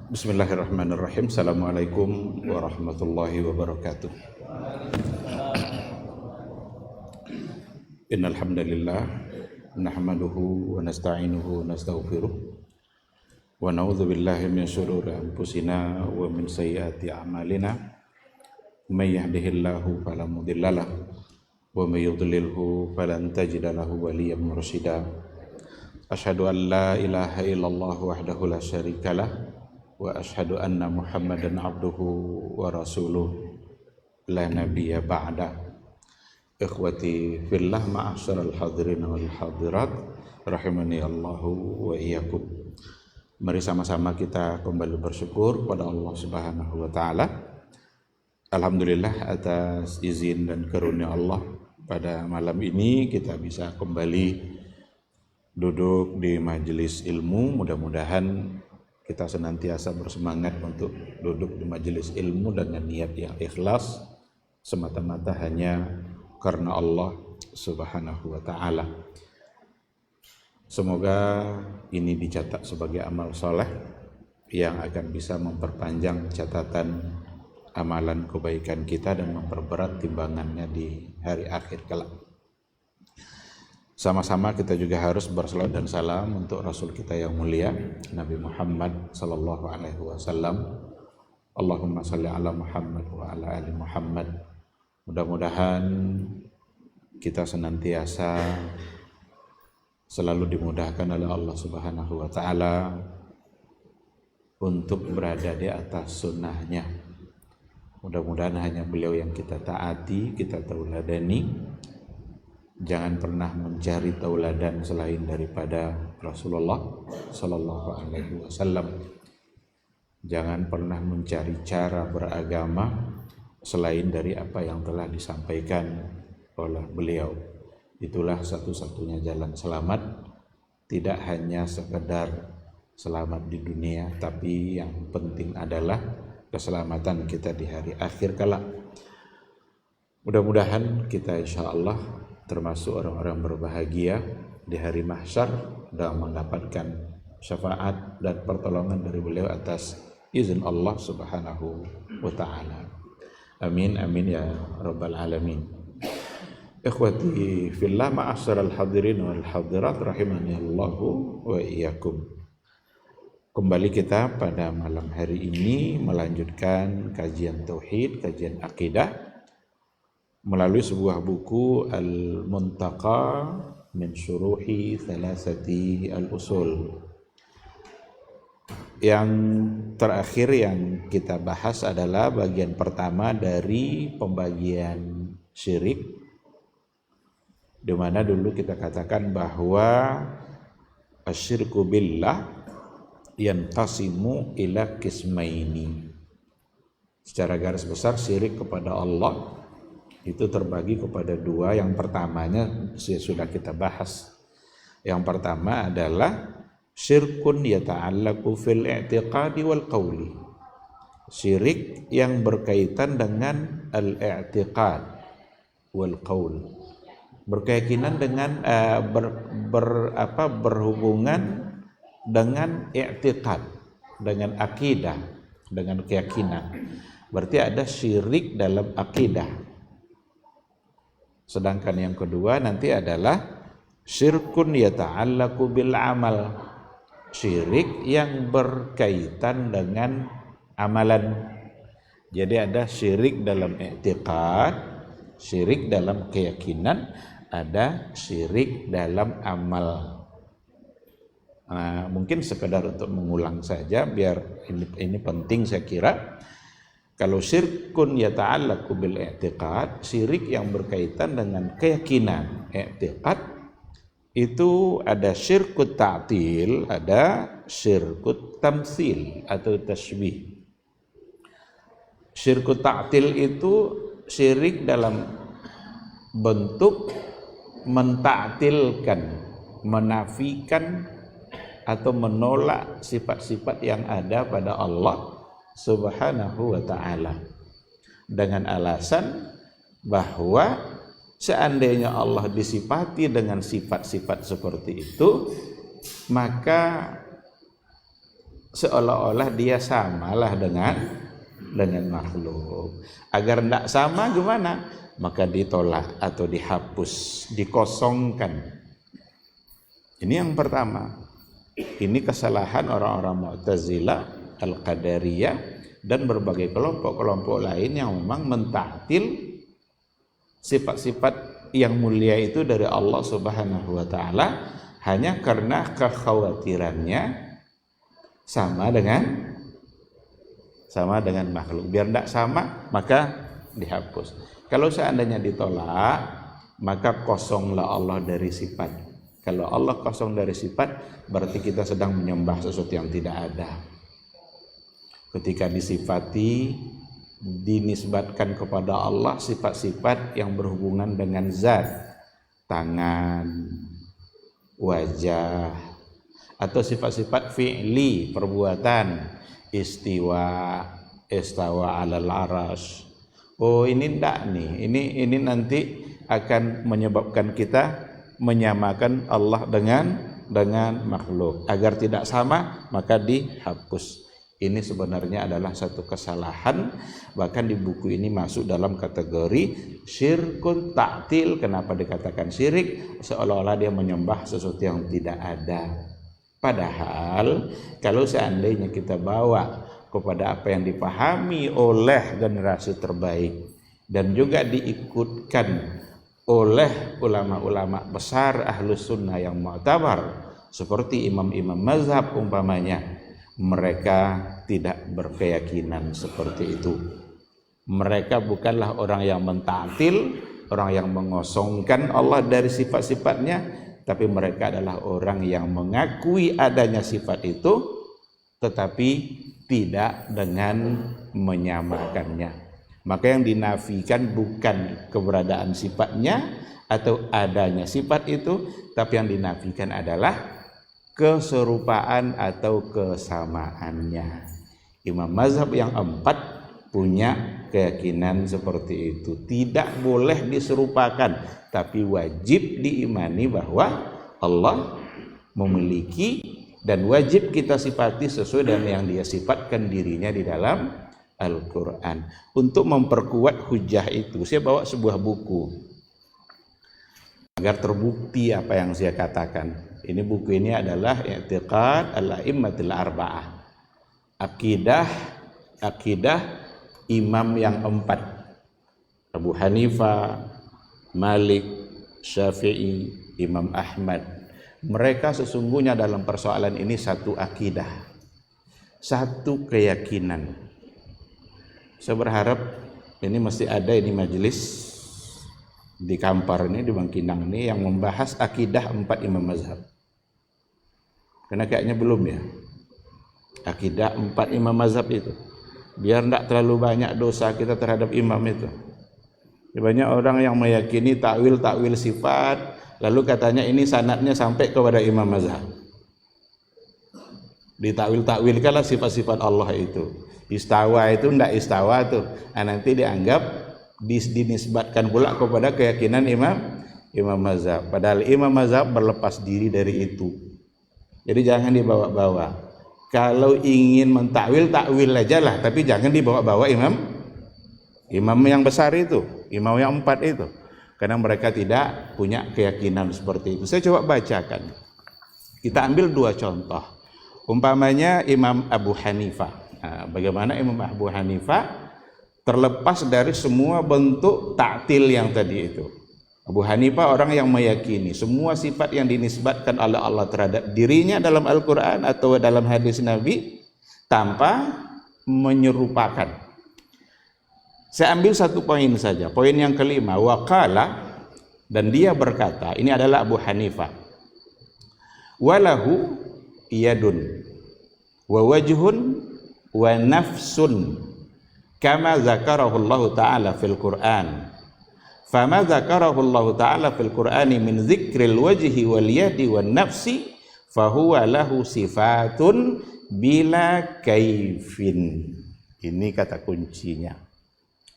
Bismillahirrahmanirrahim. Assalamualaikum warahmatullahi wabarakatuh. Innal hamdalillah nahmaduhu wa nasta'inuhu wa nastaghfiruh wa na'udzu billahi min shururi anfusina wa min sayyiati a'malina. May yahdihillahu fala mudhillalah wa may yudlilhu falan tajida lahu waliyyan mursyida. Asyhadu an la ilaha illallah wahdahu la syarikalah wa asyhadu anna Muhammadan abduhu wa rasuluh la nabiyya ba'da. Ikhwati fillah, ma'asyiral hadirin wal hadirat rahimani Allahu wa iyyakum. Mari sama-sama kita kembali bersyukur pada Allah Subhanahu wa taala. Alhamdulillah atas izin dan karunia Allah, pada malam ini kita bisa kembali duduk di majelis ilmu. Mudah-mudahan kita senantiasa bersemangat untuk duduk di majelis ilmu dengan niat yang ikhlas, semata-mata hanya karena Allah Subhanahu wa ta'ala. Semoga ini dicatat sebagai amal soleh yang akan bisa memperpanjang catatan amalan kebaikan kita dan memperberat timbangannya di hari akhir kelak. Sama-sama kita juga harus berselawat dan salam untuk Rasul kita yang mulia, Nabi Muhammad sallallahu alaihi wasallam. Allahumma salli ala Muhammad wa ala ali Muhammad. Mudah-mudahan kita senantiasa selalu dimudahkan oleh Allah Subhanahu wa taala untuk berada di atas sunnahnya. Mudah-mudahan hanya beliau yang kita taati, kita tauladani. Jangan pernah mencari tauladan selain daripada Rasulullah sallallahu alaihi wasallam. Jangan pernah mencari cara beragama selain dari apa yang telah disampaikan oleh beliau. Itulah satu-satunya jalan selamat, tidak hanya sekedar selamat di dunia, tapi yang penting adalah keselamatan kita di hari akhir kelak. Mudah-mudahan kita insyaallah termasuk orang-orang berbahagia di hari mahsyar dan mendapatkan syafaat dan pertolongan dari beliau atas izin Allah Subhanahu wa ta'ala. Amin amin ya rabbal alamin. Ikhwati fillah, ma'asyiral hadirin wal hadirat rahimani Allahu wa iyyakum. Kembali kita pada malam hari ini melanjutkan kajian tauhid, kajian akidah melalui sebuah buku Al-Muntaqa min Syuruhi Thalathati Al-Usul. Yang terakhir yang kita bahas adalah bagian pertama dari pembagian syirik, di mana dulu kita katakan bahwa asyirku billah yantasimu ila qismaini. Secara garis besar syirik kepada Allah itu terbagi kepada dua. Yang pertamanya sudah kita bahas. Yang pertama adalah syirkun yata'allaqu fil i'tiqadi wal qawli. Syirik yang berkaitan dengan al-i'tiqad wal qawl. Berkeyakinan dengan berhubungan dengan i'tiqad, dengan akidah, dengan keyakinan. Berarti ada syirik dalam akidah. Sedangkan yang kedua nanti adalah syirkun yata'allaqu bil amal. Syirik yang berkaitan dengan amalan. Jadi ada syirik dalam i'tiqad, syirik dalam keyakinan, ada syirik dalam amal. Mungkin sekedar untuk mengulang saja biar ini penting saya kira. Kalau syirkun yata'allaqu bil i'tiqad, syirik yang berkaitan dengan keyakinan, i'tiqad, itu ada syirkut ta'til, ada syirkut tamtsil atau tasbih. Syirkut ta'til itu syirik dalam bentuk mentaktilkan, menafikan atau menolak sifat-sifat yang ada pada Allah Subhanahu wa ta'ala, dengan alasan bahwa seandainya Allah disifati dengan sifat-sifat seperti itu, maka seolah-olah dia samalah dengan makhluk. Agar tidak sama gimana? Maka ditolak atau dihapus, dikosongkan. Ini yang pertama. Ini kesalahan orang-orang Mu'tazilah, Al-Qadariyah, dan berbagai kelompok-kelompok lain yang memang mentaktil sifat-sifat yang mulia itu dari Allah Subhanahu wa Ta'ala hanya karena kekhawatirannya sama dengan makhluk. Biar tidak sama, maka dihapus. Kalau seandainya ditolak, maka kosonglah Allah dari sifat. Kalau Allah kosong dari sifat, berarti kita sedang menyembah sesuatu yang tidak ada. Ketika disifati, dinisbatkan kepada Allah sifat-sifat yang berhubungan dengan zat, tangan, wajah, atau sifat-sifat fi'li, perbuatan, istiwa, istawa alal arash. Oh, ini enggak nih, ini nanti akan menyebabkan kita menyamakan Allah dengan makhluk. Agar tidak sama, maka dihapus. Ini sebenarnya adalah satu kesalahan, bahkan di buku ini masuk dalam kategori syirkun ta'til. Kenapa dikatakan syirik? Seolah-olah dia menyembah sesuatu yang tidak ada. Padahal kalau seandainya kita bawa kepada apa yang dipahami oleh generasi terbaik dan juga diikutkan oleh ulama-ulama besar ahlus sunnah yang mu'tabar seperti imam-imam mazhab umpamanya, mereka tidak berkeyakinan seperti itu. Mereka bukanlah orang yang mentaktil, orang yang mengosongkan Allah dari sifat-sifatnya, tapi mereka adalah orang yang mengakui adanya sifat itu tetapi tidak dengan menyamakannya. Maka yang dinafikan bukan keberadaan sifatnya atau adanya sifat itu, tapi yang dinafikan adalah keserupaan atau kesamaannya. Imam mazhab yang 4 punya keyakinan seperti itu. Tidak boleh diserupakan, tapi wajib diimani bahwa Allah memiliki dan wajib kita sifati sesuai dengan yang dia sifatkan dirinya di dalam Al-Quran. Untuk memperkuat hujah itu, saya bawa sebuah buku agar terbukti apa yang saya katakan. Ini buku ini adalah I'tiqad al-A'immatul Arba'ah, akidah imam yang 4, Abu Hanifah, Malik, Syafi'i, Imam Ahmad. Mereka sesungguhnya dalam persoalan ini satu akidah, satu keyakinan. Saya berharap ini mesti ada ini majelis di Kampar ini, di Bangkinang ini, yang membahas akidah 4 imam mazhab. Karena kayaknya belum ya, akidah 4 imam mazhab itu, biar tidak terlalu banyak dosa kita terhadap imam itu. Banyak orang yang meyakini takwil sifat, lalu katanya ini sanadnya sampai kepada imam mazhab. Ditakwil-takwilkanlah sifat-sifat Allah itu. Istawa itu tidak istawa tuh, nanti dianggap dinisbatkan pula kepada keyakinan imam mazhab. Padahal imam mazhab berlepas diri dari itu. Jadi jangan dibawa-bawa. Kalau ingin mentakwil, takwil aja lah, tapi jangan dibawa-bawa imam yang besar itu, imam yang 4 itu, karena mereka tidak punya keyakinan seperti itu. Saya coba bacakan. Kita ambil 2 contoh. Umpamanya Imam Abu Hanifah. Nah, bagaimana Imam Abu Hanifah terlepas dari semua bentuk taktil yang tadi itu. Abu Hanifah orang yang meyakini semua sifat yang dinisbatkan oleh Allah terhadap dirinya dalam Al-Quran atau dalam hadis Nabi tanpa menyerupakan. Saya ambil 1 poin saja. Poin yang kelima, waqala, dan dia berkata, ini adalah Abu Hanifah, walahu yadun wa wajhun wa nafsun kama zakarahu Allah Ta'ala fil Qur'an. Fama zakarahu Allah Ta'ala fil Qur'ani min zikril wajhi wal yadi wan nafsi fahuwa lahu sifatun bila kaifin. Ini kata kuncinya.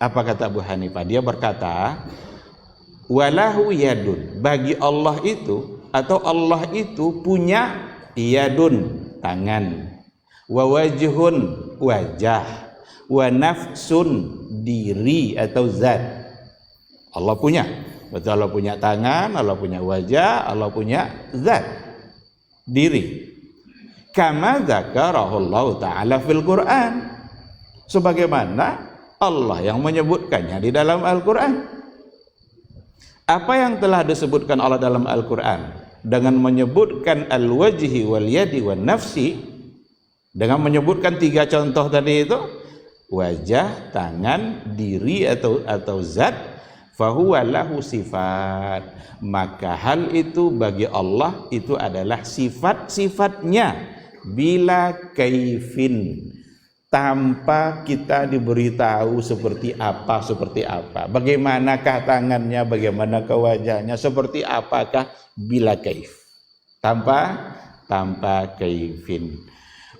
Apa kata Abu Hanifah? Dia berkata, walahu yadun, bagi Allah itu atau Allah itu punya yadun, tangan. wa wajhun wajah, wa nafsun diri atau zat. Allah punya, betul, Allah punya tangan, Allah punya wajah, Allah punya zat, diri. Kama dzakarahu Allah Ta'ala fil Quran, sebagaimana Allah yang menyebutkannya di dalam Al-Quran. Apa yang telah disebutkan Allah dalam Al-Quran dengan menyebutkan al-wajhi wal yadi wal nafsi, dengan menyebutkan 3 contoh tadi itu, wajah, tangan, diri atau zat, fahuwa lahu sifat, maka hal itu bagi Allah itu adalah sifat-sifatnya, bila kaifin, tanpa kita diberitahu seperti apa, bagaimanakah tangannya, bagaimanakah wajahnya, seperti apakah, bila kaif, tanpa kaifin.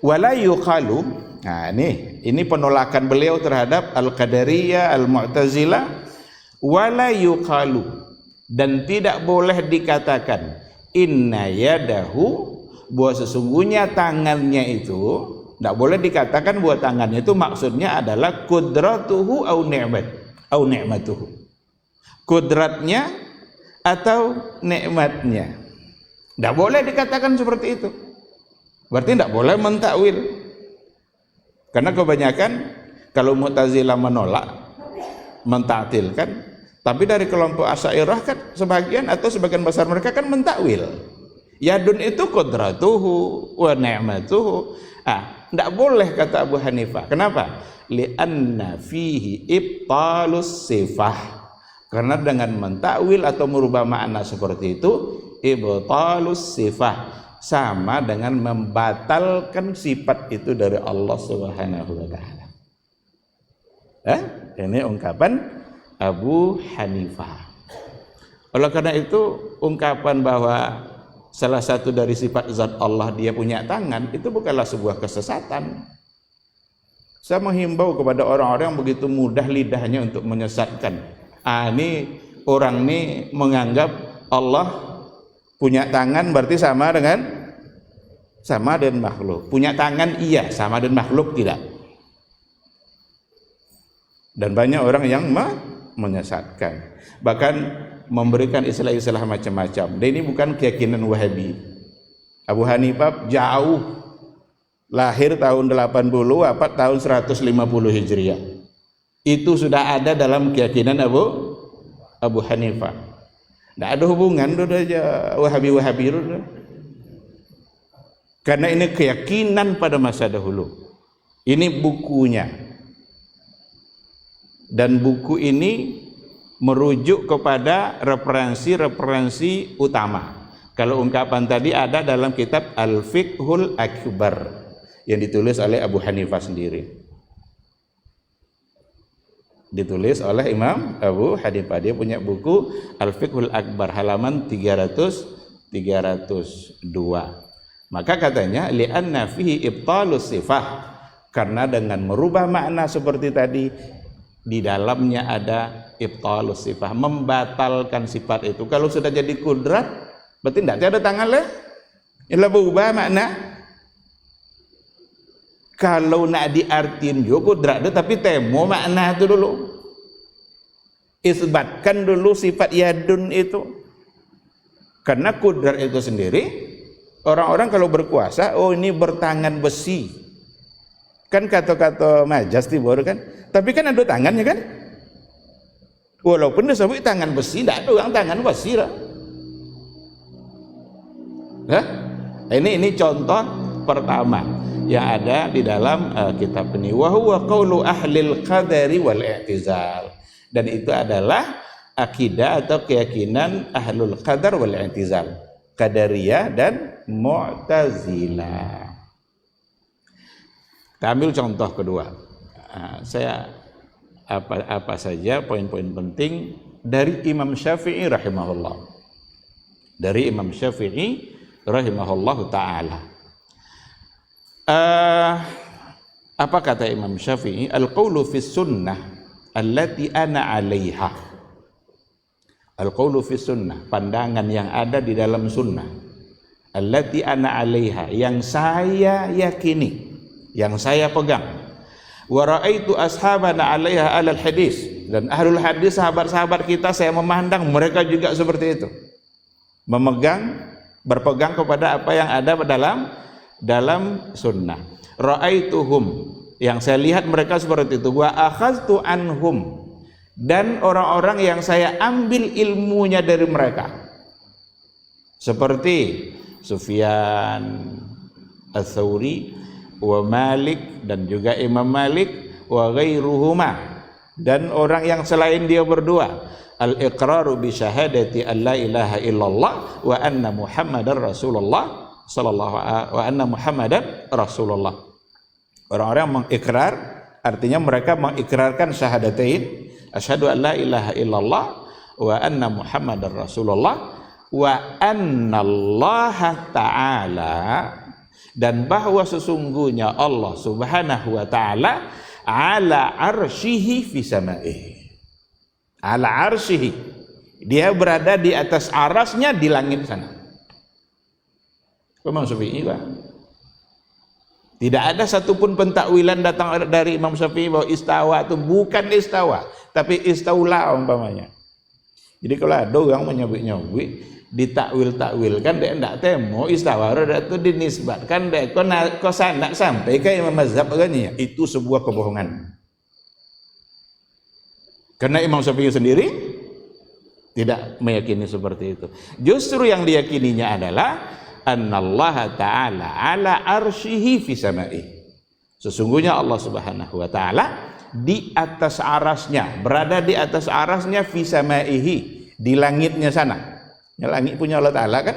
Wala yuqalu, nah ini penolakan beliau terhadap al-qadariyah, al-mu'tazilah. Wala yuqalu, dan tidak boleh dikatakan inna yadahu, bahwa sesungguhnya tangannya itu, tidak boleh dikatakan bahwa tangannya itu maksudnya adalah kudratuhu au ni'matuhu, kudratnya atau nikmatnya. Tidak boleh dikatakan seperti itu. Berarti tidak boleh mentakwil. Karena kebanyakan kalau Mu'tazilah menolak, mentaktilkan, tapi dari kelompok Asy'ariyah kan sebagian atau sebagian besar mereka kan mentakwil. Yadun itu kudratuhu wa ni'matuhu. Tidak boleh kata Abu Hanifah. Kenapa? Li'anna fihi ibtalus sifah. Karena dengan mentakwil atau merubah makna seperti itu, ibtalus sifah, sama dengan membatalkan sifat itu dari Allah Subhanahu wa taala. Ini ungkapan Abu Hanifah. Oleh karena itu, ungkapan bahwa salah satu dari sifat zat Allah dia punya tangan, itu bukanlah sebuah kesesatan. Saya menghimbau kepada orang-orang yang begitu mudah lidahnya untuk menyesatkan. Ini orang ini menganggap Allah punya tangan berarti sama dengan makhluk. Punya tangan iya, sama dengan makhluk tidak. Dan banyak orang yang menyesatkan, bahkan memberikan istilah-istilah macam-macam. Dan ini bukan keyakinan Wahabi. Abu Hanifah jauh, lahir tahun 80, wafat tahun 150 Hijriah. Itu sudah ada dalam keyakinan Abu Hanifah. Tidak ada hubungan aja Wahabi-Wahabi itu. Karena ini keyakinan pada masa dahulu. Ini bukunya. Dan buku ini merujuk kepada referensi utama. Kalau ungkapan tadi ada dalam kitab Al-Fiqhul Akbar yang ditulis oleh Abu Hanifah sendiri. Ditulis oleh Imam Abu Hanifah. Dia punya buku Al-Fiqhul Akbar halaman 302. Maka katanya li'anna fihi ibtalus sifah, karena dengan merubah makna seperti tadi, di dalamnya ada ibtalus sifah, membatalkan sifat itu. Kalau sudah jadi kudrat, berarti tidak ada tangan lah. Ini berubah makna. Kalau nak diartiin juga kudrat itu, tapi temo makna itu dulu. Isbatkan dulu sifat yadun itu. Karena kudrat itu sendiri, orang-orang kalau berkuasa, oh ini bertangan besi. Kan kata-kata majas tibur kan. Tapi kan ada tangannya kan. Walaupun disebut tangan besi, tidak ada orang tangan besi lah. Ini contoh pertama yang ada di dalam kitab ini. Wa huwa qaulu ahlil qadari wal i'tizal. Dan itu adalah akidah atau keyakinan ahlul qadar wal i'tizal, Qadariyah dan Mu'tazilah. Kita ambil contoh kedua. Saya apa saja poin-poin penting dari Imam Syafi'i rahimahullah. Dari Imam Syafi'i rahimahullah ta'ala. Apa kata Imam Syafi'i? Al-qawlu fi sunnah allati ana 'alaiha. Al-qawlu fi sunnah, pandangan yang ada di dalam sunnah. Allati ana 'alaiha, yang saya yakini. yang saya pegang. Wa raaitu ashabana 'alaiha alal hadis, dan ahlul hadis, sahabat-sahabat kita, saya memandang mereka juga seperti itu, berpegang kepada apa yang ada dalam sunnah. Ra'aituhum, yang saya lihat mereka seperti itu. Wa akhadtu anhum, dan orang-orang yang saya ambil ilmunya dari mereka, seperti Sufyan Ats-Tsauri wa Malik, dan juga Imam Malik, wa ghairuhuma, dan orang yang selain dia berdua. Al-iqraru bi syahadati an la ilaha illallah wa anna Muhammadar Rasulullah wa anna Muhammadan Rasulullah. Orang-orang yang mengikrar, artinya mereka mengikrarkan syahadatain, asyhadu an la ilaha illallah wa anna Muhammadar Rasulullah wa anna Allah ta'ala, dan bahwa sesungguhnya Allah Subhanahu wa ta'ala ala arsyihi fi samaihi, ala arsyihi, dia berada di atas arasnya di langit sana. Imam Syafi'i, Pak, tidak ada satupun pentakwilan datang dari Imam Syafi'i bahwa istawa itu bukan istawa, tapi istaula umpamanya. Jadi kalau ada orang menyebut-nyebut, ditakwil-takwilkan, dia tidak temu istawa itu dinisbatkan dia kok nak sampai ke Imam Mazhab kan, ya itu sebuah kebohongan. Karena Imam Syafi'i sendiri tidak meyakini seperti itu. Justru yang diyakininya adalah annallaha ta'ala ala arsyihi fi samaihi, sesungguhnya Allah Subhanahu wa ta'ala di atas arasnya, berada di atas arasnya, fi samaihi, di langitnya sana. Langit punya Allah Ta'ala kan?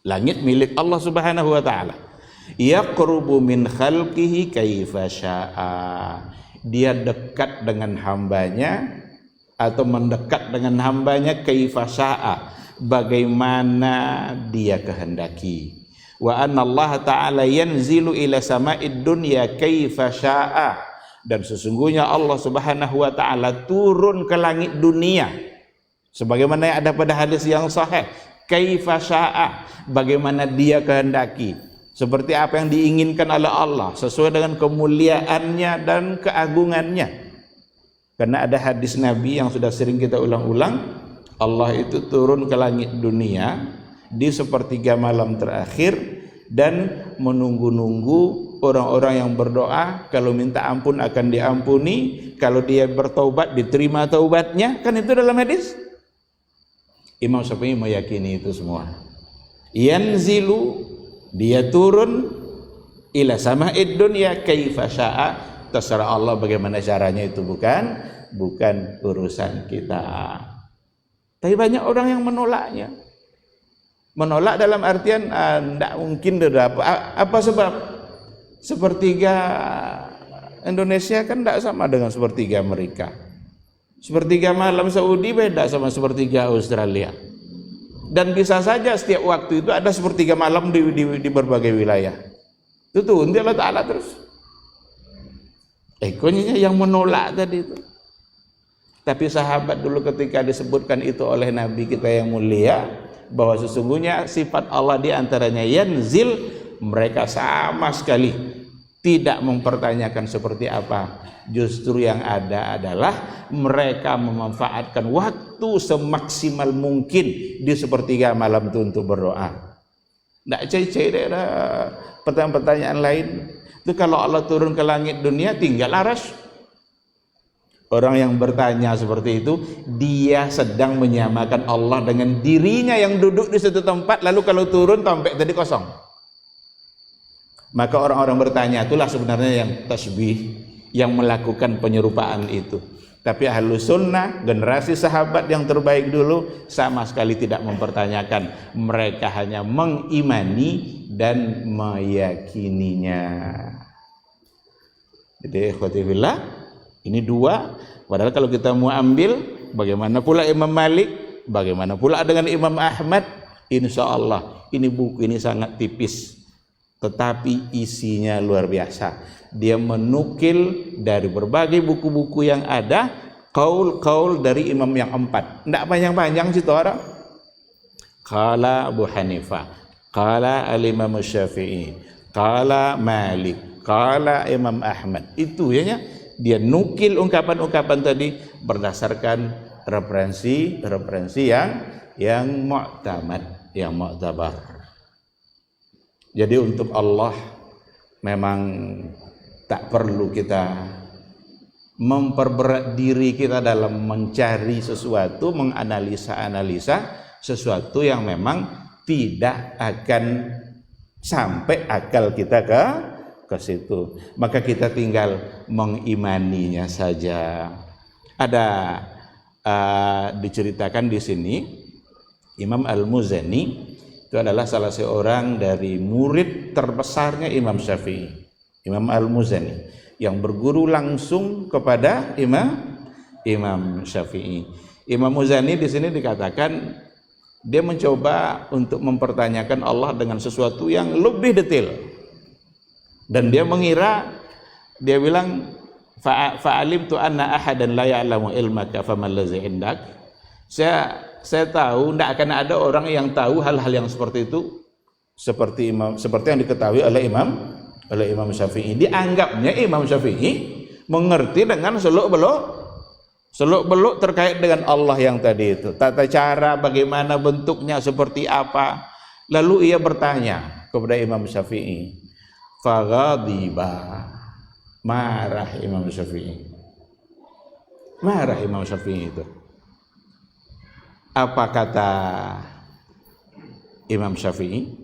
Langit milik Allah Subhanahu wa ta'ala. Yaqrubu min khalqihi kaifa sya'a, dia dekat dengan hambanya atau mendekat dengan hambanya kaifa sya'a, bagaimana dia kehendaki. Wa anna Allah Ta'ala yanzilu ila sama'id dunya kaifa sya'a, dan sesungguhnya Allah Subhanahu wa ta'ala turun ke langit dunia sebagaimana yang ada pada hadis yang sahih, kaifa sya'a, bagaimana dia kehendaki, seperti apa yang diinginkan oleh Allah sesuai dengan kemuliaannya dan keagungannya. Karena ada hadis Nabi yang sudah sering kita ulang-ulang, Allah itu turun ke langit dunia di sepertiga malam terakhir dan menunggu-nunggu orang-orang yang berdoa, kalau minta ampun akan diampuni, kalau dia bertaubat diterima taubatnya, kan itu dalam hadis. Imam Syafi'i meyakini itu semua. Yanzilu, dia turun, ila sama'id dunya kaifa sya'a, terserah Allah bagaimana caranya, itu bukan urusan kita. Tapi banyak orang yang menolaknya. Menolak dalam artian tidak mungkin apa sebab? Sepertiga Indonesia kan tidak sama dengan sepertiga Amerika. Sepertiga malam Saudi beda sama sepertiga Australia. Dan bisa saja setiap waktu itu ada sepertiga malam di berbagai wilayah. Itu tuh Allah Ta'ala terus. Ekonya yang menolak tadi itu. Tapi sahabat dulu ketika disebutkan itu oleh Nabi kita yang mulia, bahwa sesungguhnya sifat Allah di antaranya yanzil, mereka sama sekali tidak mempertanyakan seperti apa. Justru yang ada adalah mereka memanfaatkan waktu semaksimal mungkin di sepertiga malam itu untuk berdoa. Tidak cai-cai pertanyaan-pertanyaan lain. Itu kalau Allah turun ke langit dunia tinggal aras. Orang yang bertanya seperti itu, dia sedang menyamakan Allah dengan dirinya yang duduk di satu tempat, lalu kalau turun tempat tadi kosong. Maka orang-orang bertanya itulah sebenarnya yang tasbih, yang melakukan penyerupaan itu. Tapi Ahlus Sunnah, generasi sahabat yang terbaik dulu, sama sekali tidak mempertanyakan. Mereka hanya mengimani dan meyakininya. Jadi ikhwati fillah, ini dua. Padahal kalau kita mau ambil, bagaimana pula Imam Malik, bagaimana pula dengan Imam Ahmad, insya Allah ini buku ini sangat tipis, tetapi isinya luar biasa. Dia menukil dari berbagai buku-buku yang ada, kaul-kaul dari imam yang 4. Tidak panjang-panjang situ orang. Qala Abu Hanifah, qala al-Imam Syafi'i, qala Malik, Qala Imam Ahmad. Itu ya, dia nukil ungkapan-ungkapan tadi berdasarkan referensi yang mu'tamad, yang mu'tabar. Jadi untuk Allah memang tak perlu kita memperberat diri kita dalam mencari sesuatu, menganalisa-analisa sesuatu yang memang tidak akan sampai akal kita ke situ. Maka kita tinggal mengimaninya saja. Ada diceritakan di sini Imam Al-Muzani itu adalah salah seorang dari murid terbesarnya Imam Syafi'i. Imam Al-Muzani yang berguru langsung kepada Imam Syafi'i. Imam Muzani di sini dikatakan dia mencoba untuk mempertanyakan Allah dengan sesuatu yang lebih detail. Dan dia mengira, dia bilang fa'alimtu anna ahadan la ya'lamu ilmaka faman ladzi indak. Saya tahu tidak akan ada orang yang tahu hal-hal yang seperti itu seperti yang diketahui oleh Imam Syafi'i. Dianggapnya Imam Syafi'i mengerti dengan seluk-beluk terkait dengan Allah yang tadi itu. Tata cara bagaimana bentuknya seperti apa. Lalu ia bertanya kepada Imam Syafi'i. Faghadiba. Marah Imam Syafi'i. Marah Imam Syafi'i itu. Apa kata Imam Syafi'i?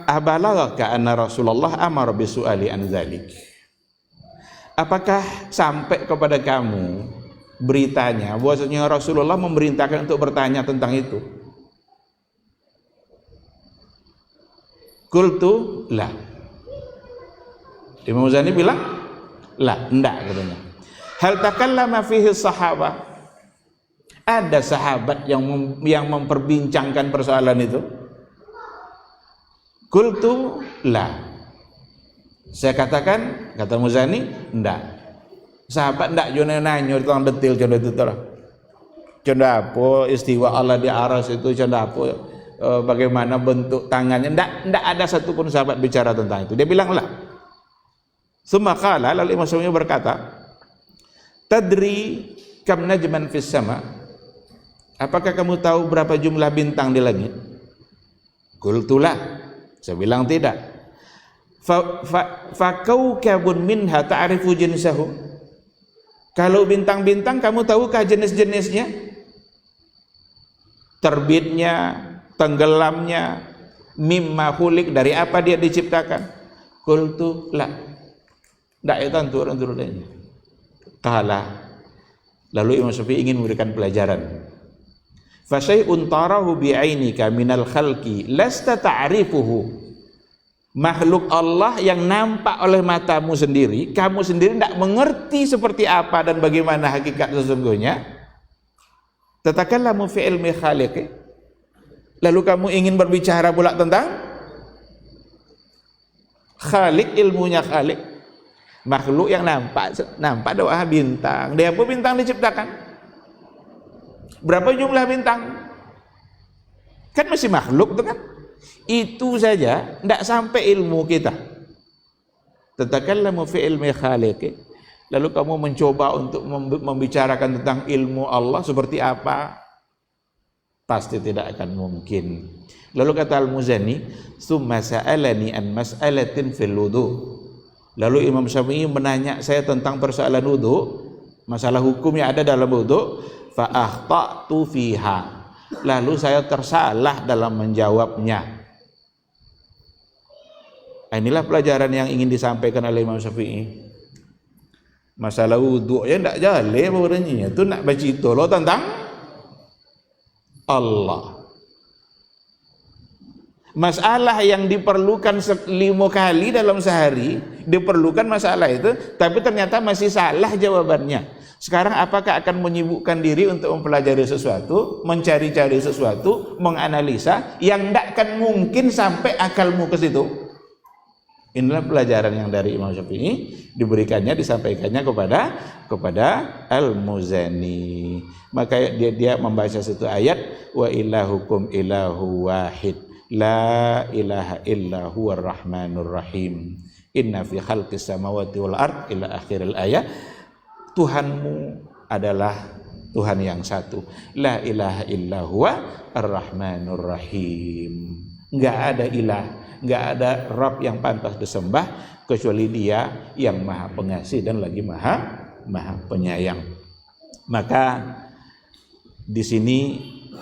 Abalagaka anna Rasulullah amara bisu'ali an dzalik. Apakah sampai kepada kamu beritanya bahwasanya Rasulullah memerintahkan untuk bertanya tentang itu? Qultu la. Imam Muzani bilang la, enggak katanya. Hal takallama fihi sahabah. Ada sahabat yang memperbincangkan persoalan itu? Qultu la. Saya katakan, kata Muzani, enggak. Sahabat enggak jone nanya tentang detail contoh itu lah. Contoh apa istiwa Allah di aras itu, contoh apa bagaimana bentuk tangannya, enggak ada satupun sahabat bicara tentang itu. Dia bilang lah. Summa qala, lalu Imam Syafi'i berkata, tadri kam najman fis sama? Apakah kamu tahu berapa jumlah bintang di langit? Qultu la. Saya bilang tidak. Fa kaukabun minha ta'rifu jinsahu. Kalau bintang-bintang kamu tahukah jenis-jenisnya? Terbitnya, tenggelamnya, mimma khuliq, dari apa dia diciptakan? Qultu la. Tidak itu turun-turunnya. Qala. Lalu Imam Syafi'i ingin memberikan pelajaran. Fa syai'un tarahu bi'ainika minal khalqi lasta ta'rifuhu. Makhluk Allah yang nampak oleh matamu sendiri, kamu sendiri tidak mengerti seperti apa dan bagaimana hakikat sesungguhnya. Tatakallamu fi ilmi khaliqi. Lalu kamu ingin berbicara pula tentang Khaliq, ilmunya Khaliq. Makhluk yang nampak doa bintang. Dia pun bintang diciptakan. Berapa jumlah bintang? Kan masih makhluk tuh kan? Itu saja tidak sampai ilmu kita. Tatakallamu fi ilmi khaliqi. Lalu kamu mencoba untuk membicarakan tentang ilmu Allah seperti apa? Pasti tidak akan mungkin. Lalu kata Al-Muzani, "Tsumma sa'alani an mas'alatin fil wudu." Lalu Imam Syafi'i menanya saya tentang persoalan wudu, masalah hukum yang ada dalam wudu, fa akhta'tu fiha. Lalu saya tersalah dalam menjawabnya. Inilah pelajaran yang ingin disampaikan oleh Imam Syafi'i. Masalah wudu ya tidak jale barunya itu nak baca itu loh tentang Allah. Masalah yang diperlukan 5 kali dalam sehari, diperlukan masalah itu, tapi ternyata masih salah jawabannya. Sekarang apakah akan menyibukkan diri untuk mempelajari sesuatu, mencari-cari sesuatu, menganalisa yang tidak akan mungkin sampai akalmu ke situ? Inilah pelajaran yang dari Imam Syafi'i diberikannya, disampaikannya kepada Al-Muzani. Maka dia membaca satu ayat, wa ilahukum ilahu wahid. la ilaha illa huwar rahmanur rahim. Inna fi khalqis samawati wal ard ila akhiril ayat. Tuhanmu adalah Tuhan yang satu. La ilaha illa huwa ar-rahmanur rahim. Enggak ada ilah, enggak ada Rabb yang pantas disembah kecuali Dia yang Maha Pengasih dan lagi Maha Penyayang. Maka di sini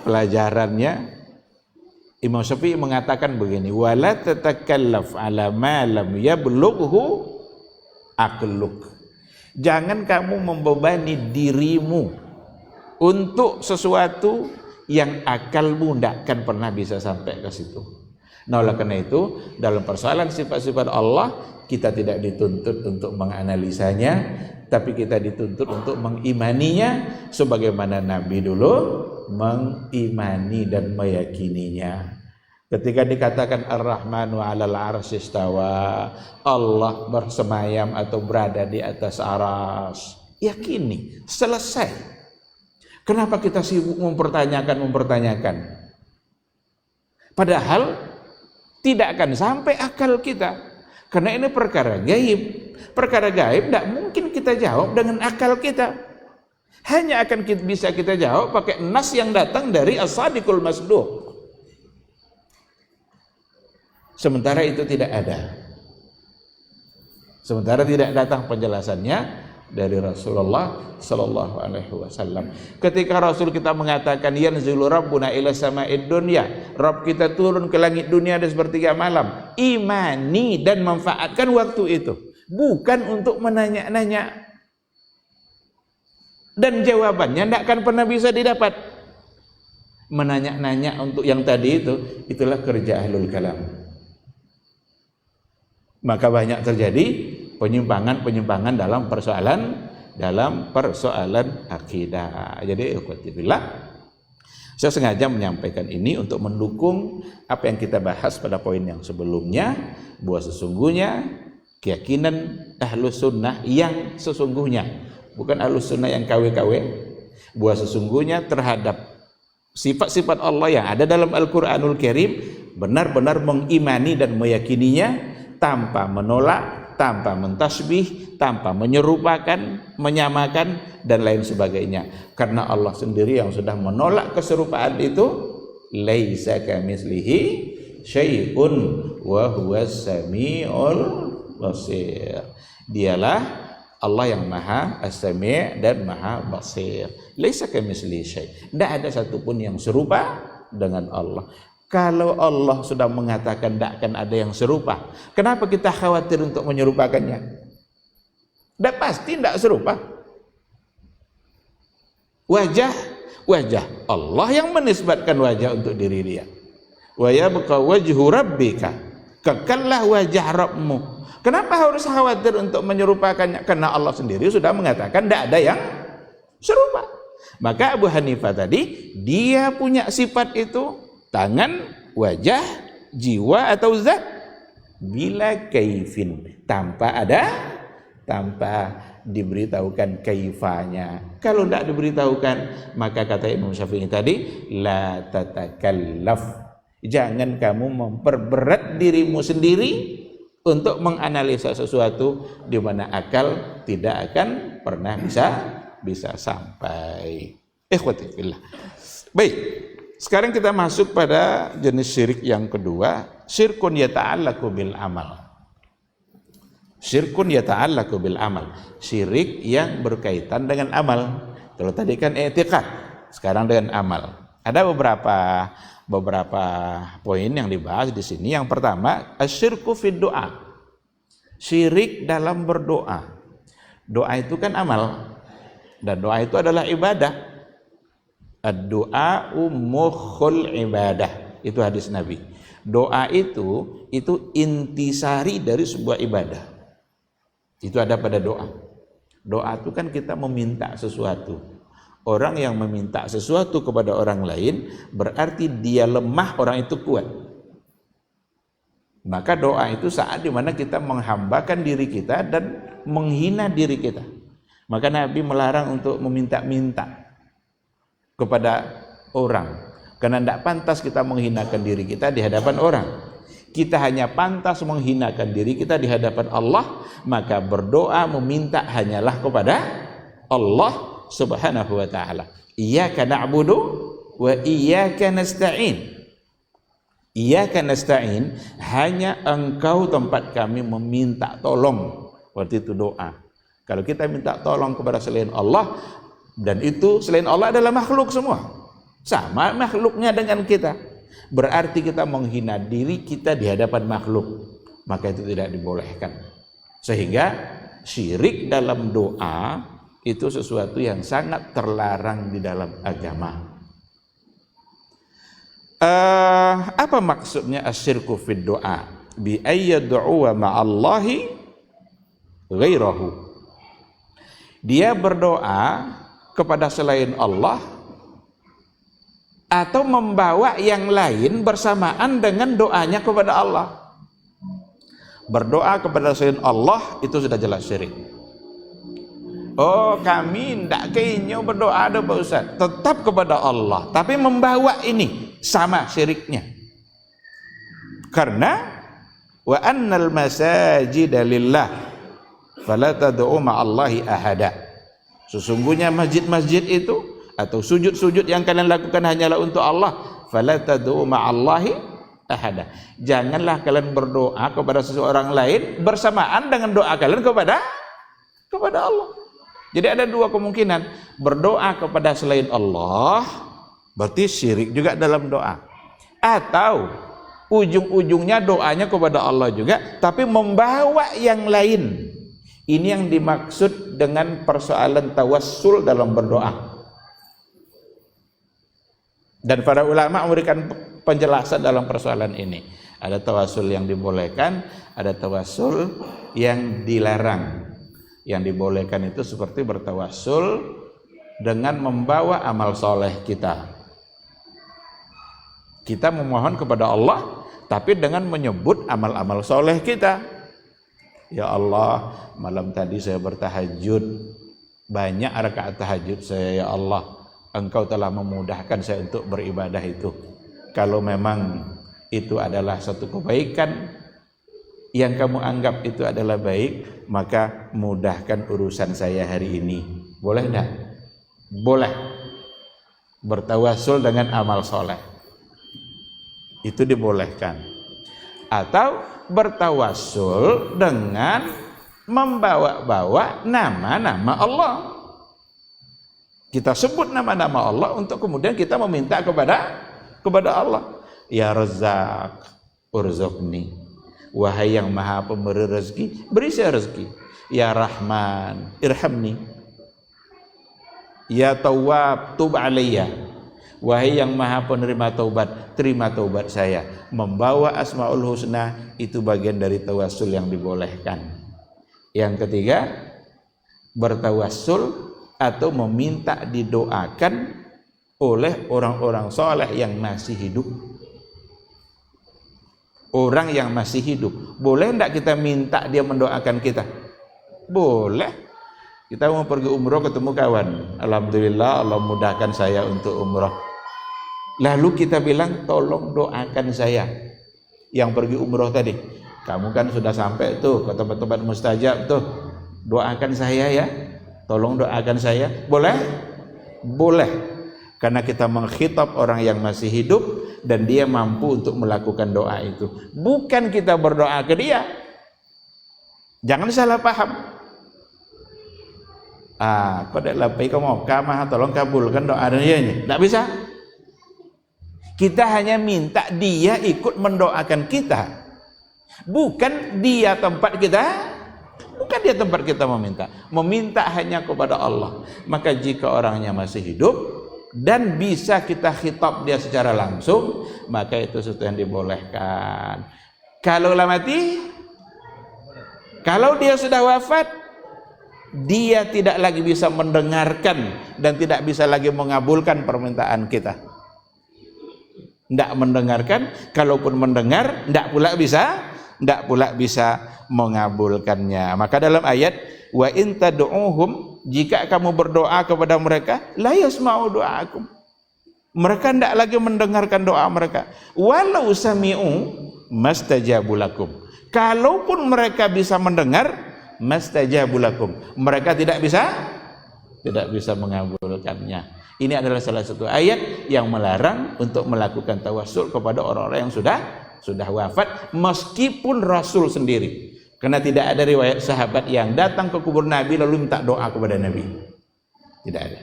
pelajarannya Imam Syafi'i mengatakan begini, wala tatakallaf ala ma lam yablughu aqluk. Jangan kamu membebani dirimu untuk sesuatu yang akalmu tidak akan pernah bisa sampai ke situ. Nah, oleh karena itu dalam persoalan sifat-sifat Allah kita tidak dituntut untuk menganalisanya, tapi kita dituntut untuk mengimaninya sebagaimana Nabi dulu mengimani dan meyakininya. Ketika dikatakan Ar-Rahmanu 'alal 'arsy istawa, Allah bersemayam atau berada di atas aras, yakini, selesai. Kenapa kita sibuk mempertanyakan? Padahal tidak akan sampai akal kita, karena ini perkara gaib. Perkara gaib tidak mungkin kita jawab dengan akal kita. Hanya akan bisa kita jawab pakai nas yang datang dari as-sadiqul masduq. Sementara itu tidak ada. Sementara tidak datang penjelasannya dari Rasulullah sallallahu alaihi wasallam. Ketika Rasul kita mengatakan yanzilu rabbuna ila sama'id dunya, Rabb kita turun ke langit dunia di sepertiga malam, imani dan manfaatkan waktu itu, bukan untuk menanya-nanya. Dan jawabannya tidak akan pernah bisa didapat. Menanya-nanya untuk yang tadi itu, itulah kerja ahlul kalam. Maka banyak terjadi penyimpangan dalam persoalan akidah. Jadi ikhwatillah, saya sengaja menyampaikan ini untuk mendukung apa yang kita bahas pada poin yang sebelumnya, bahwa sesungguhnya keyakinan ahlus sunnah yang sesungguhnya, bukan ahlus sunnah yang KW-KW, bahwa sesungguhnya terhadap sifat-sifat Allah yang ada dalam Al-Quranul Karim benar-benar mengimani dan meyakininya tanpa menolak, tanpa mentasbih, tanpa menyerupakan, menyamakan dan lain sebagainya. Karena Allah sendiri yang sudah menolak keserupaan itu, laisa kamitslihi syai'un wa huwas samiul basir. Dialah Allah yang Maha As-Sami' dan Maha Basir. Laisa kamitslihi syai'. Tidak ada satupun yang serupa dengan Allah. Kalau Allah sudah mengatakan tidak akan ada yang serupa, kenapa kita khawatir untuk menyerupakannya? Tidak pasti tidak serupa. Wajah Allah yang menisbatkan wajah untuk diri Dia. Wa yabqa wajhu rabbika, kekallah wajah Rabbmu. Kenapa harus khawatir untuk menyerupakannya? Karena Allah sendiri sudah mengatakan tidak ada yang serupa. Maka Abu Hanifah tadi, dia punya sifat itu, tangan, wajah, jiwa atau zat, bila kaifin, tanpa diberitahukan kaifanya. Kalau tidak diberitahukan, maka kata Imam Syafi'i tadi, la tatakallaf, jangan kamu memperberat dirimu sendiri untuk menganalisa sesuatu di mana akal tidak akan pernah bisa sampai. Ikhwati fillah. Baik, sekarang kita masuk pada jenis syirik yang kedua, syirkun yata'allaku bil amal. Syirkun yata'allaku bil amal, syirik yang berkaitan dengan amal. Kalau tadi kan i'tiqad, sekarang dengan amal. Ada beberapa poin yang dibahas di sini. Yang pertama, asyirku fid doa, syirik dalam berdoa. Doa itu kan amal, dan doa itu adalah ibadah. Ad-du'a mukhul ibadah, itu hadis Nabi. Doa itu intisari dari sebuah ibadah. Itu ada pada doa. Doa itu kan kita meminta sesuatu. Orang yang meminta sesuatu kepada orang lain berarti dia lemah, orang itu kuat. Maka doa itu saat dimana kita menghambakan diri kita dan menghina diri kita. Maka Nabi melarang untuk meminta-minta kepada orang. Karena tidak pantas kita menghinakan diri kita di hadapan orang. Kita hanya pantas menghinakan diri kita di hadapan Allah, maka berdoa meminta hanyalah kepada Allah Subhanahu wa taala. Iyyaka na'budu wa iyyaka nasta'in. Iyyaka nasta'in, hanya Engkau tempat kami meminta tolong. Berarti itu doa. Kalau kita minta tolong kepada selain Allah, dan itu selain Allah adalah makhluk semua, sama makhluknya dengan kita, berarti kita menghina diri kita di hadapan makhluk, maka itu tidak dibolehkan. Sehingga syirik dalam doa itu sesuatu yang sangat terlarang di dalam agama. Apa maksudnya asyirku fid doa? Bi ayyad'u ma'allahi ghairahu. Dia berdoa kepada selain Allah atau membawa yang lain bersamaan dengan doanya kepada Allah. Berdoa kepada selain Allah itu sudah jelas syirik. Oh, kami tidak kayaknya berdoa ada Pak Ustaz, tetap kepada Allah, tapi membawa ini sama syiriknya. Karena wa annal masajida lillah fala tad'u ma'allahi ahada. Sesungguhnya masjid-masjid itu atau sujud-sujud yang kalian lakukan hanyalah untuk Allah, fala tad'u ma'allahi ahada. Janganlah kalian berdoa kepada seseorang lain bersamaan dengan doa kalian kepada Allah. Jadi ada dua kemungkinan, berdoa kepada selain Allah berarti syirik juga dalam doa, atau ujung-ujungnya doanya kepada Allah juga tapi membawa yang lain. Ini yang dimaksud dengan persoalan tawassul dalam berdoa. Dan para ulama memberikan penjelasan dalam persoalan ini. Ada tawassul yang dibolehkan, ada tawassul yang dilarang. Yang dibolehkan itu seperti bertawassul dengan membawa amal soleh kita. Kita memohon kepada Allah tapi dengan menyebut amal-amal soleh kita. Ya Allah, malam tadi saya bertahajud, banyak rakaat tahajud saya, ya Allah, Engkau telah memudahkan saya untuk beribadah itu. Kalau memang itu adalah satu kebaikan yang kamu anggap itu adalah baik, maka mudahkan urusan saya hari ini. Boleh enggak? Boleh. Bertawassul dengan amal soleh itu dibolehkan. Atau bertawassul dengan membawa-bawa nama-nama Allah. Kita sebut nama-nama Allah untuk kemudian kita meminta kepada Allah. Ya Razzaq, urzuqni. Wahai yang maha pemberi rezeki, beri saya rezeki. Ya Rahman, irhamni. Ya Tawwab, tub alayya. Wahai yang maha penerima taubat, terima taubat saya. Membawa Asmaul Husna itu bagian dari tawassul yang dibolehkan. Yang ketiga, bertawassul atau meminta didoakan oleh orang-orang soleh yang masih hidup. Orang yang masih hidup, boleh enggak kita minta dia mendoakan kita? Boleh. Kita mau pergi umroh ketemu kawan, alhamdulillah Allah mudahkan saya untuk umroh. Lalu kita bilang tolong doakan saya yang pergi umroh tadi. Kamu kan sudah sampai tuh ke tempat-tempat mustajab tuh, doakan saya ya, tolong doakan saya. Boleh? Boleh. Karena kita mengkhitab orang yang masih hidup dan dia mampu untuk melakukan doa itu. Bukan kita berdoa ke dia. Jangan salah paham. Kau dah lapai kau mau kamah, tolong kabulkan doa dia ini. Tak bisa. Kita hanya minta dia ikut mendoakan kita. Bukan dia tempat kita. Bukan dia tempat kita meminta. Meminta hanya kepada Allah. Maka jika orangnya masih hidup dan bisa kita khitab dia secara langsung, maka itu sesuatu yang dibolehkan. Kalau mati, kalau dia sudah wafat, dia tidak lagi bisa mendengarkan dan tidak bisa lagi mengabulkan permintaan kita. Tidak mendengarkan, kalaupun mendengar, tidak pula bisa mengabulkannya. Maka dalam ayat wa in tad'uhum, jika kamu berdoa kepada mereka, la yasma'u du'aakum, Mereka tidak lagi mendengarkan doa mereka. Walau sami'u mastajabu lakum. Kalaupun mereka bisa mendengar, mastajabu lakum, mereka tidak bisa mengabulkannya. Ini adalah salah satu ayat yang melarang untuk melakukan tawassul kepada orang-orang yang sudah wafat, meskipun Rasul sendiri. Karena tidak ada riwayat sahabat yang datang ke kubur Nabi lalu minta doa kepada Nabi. Tidak ada.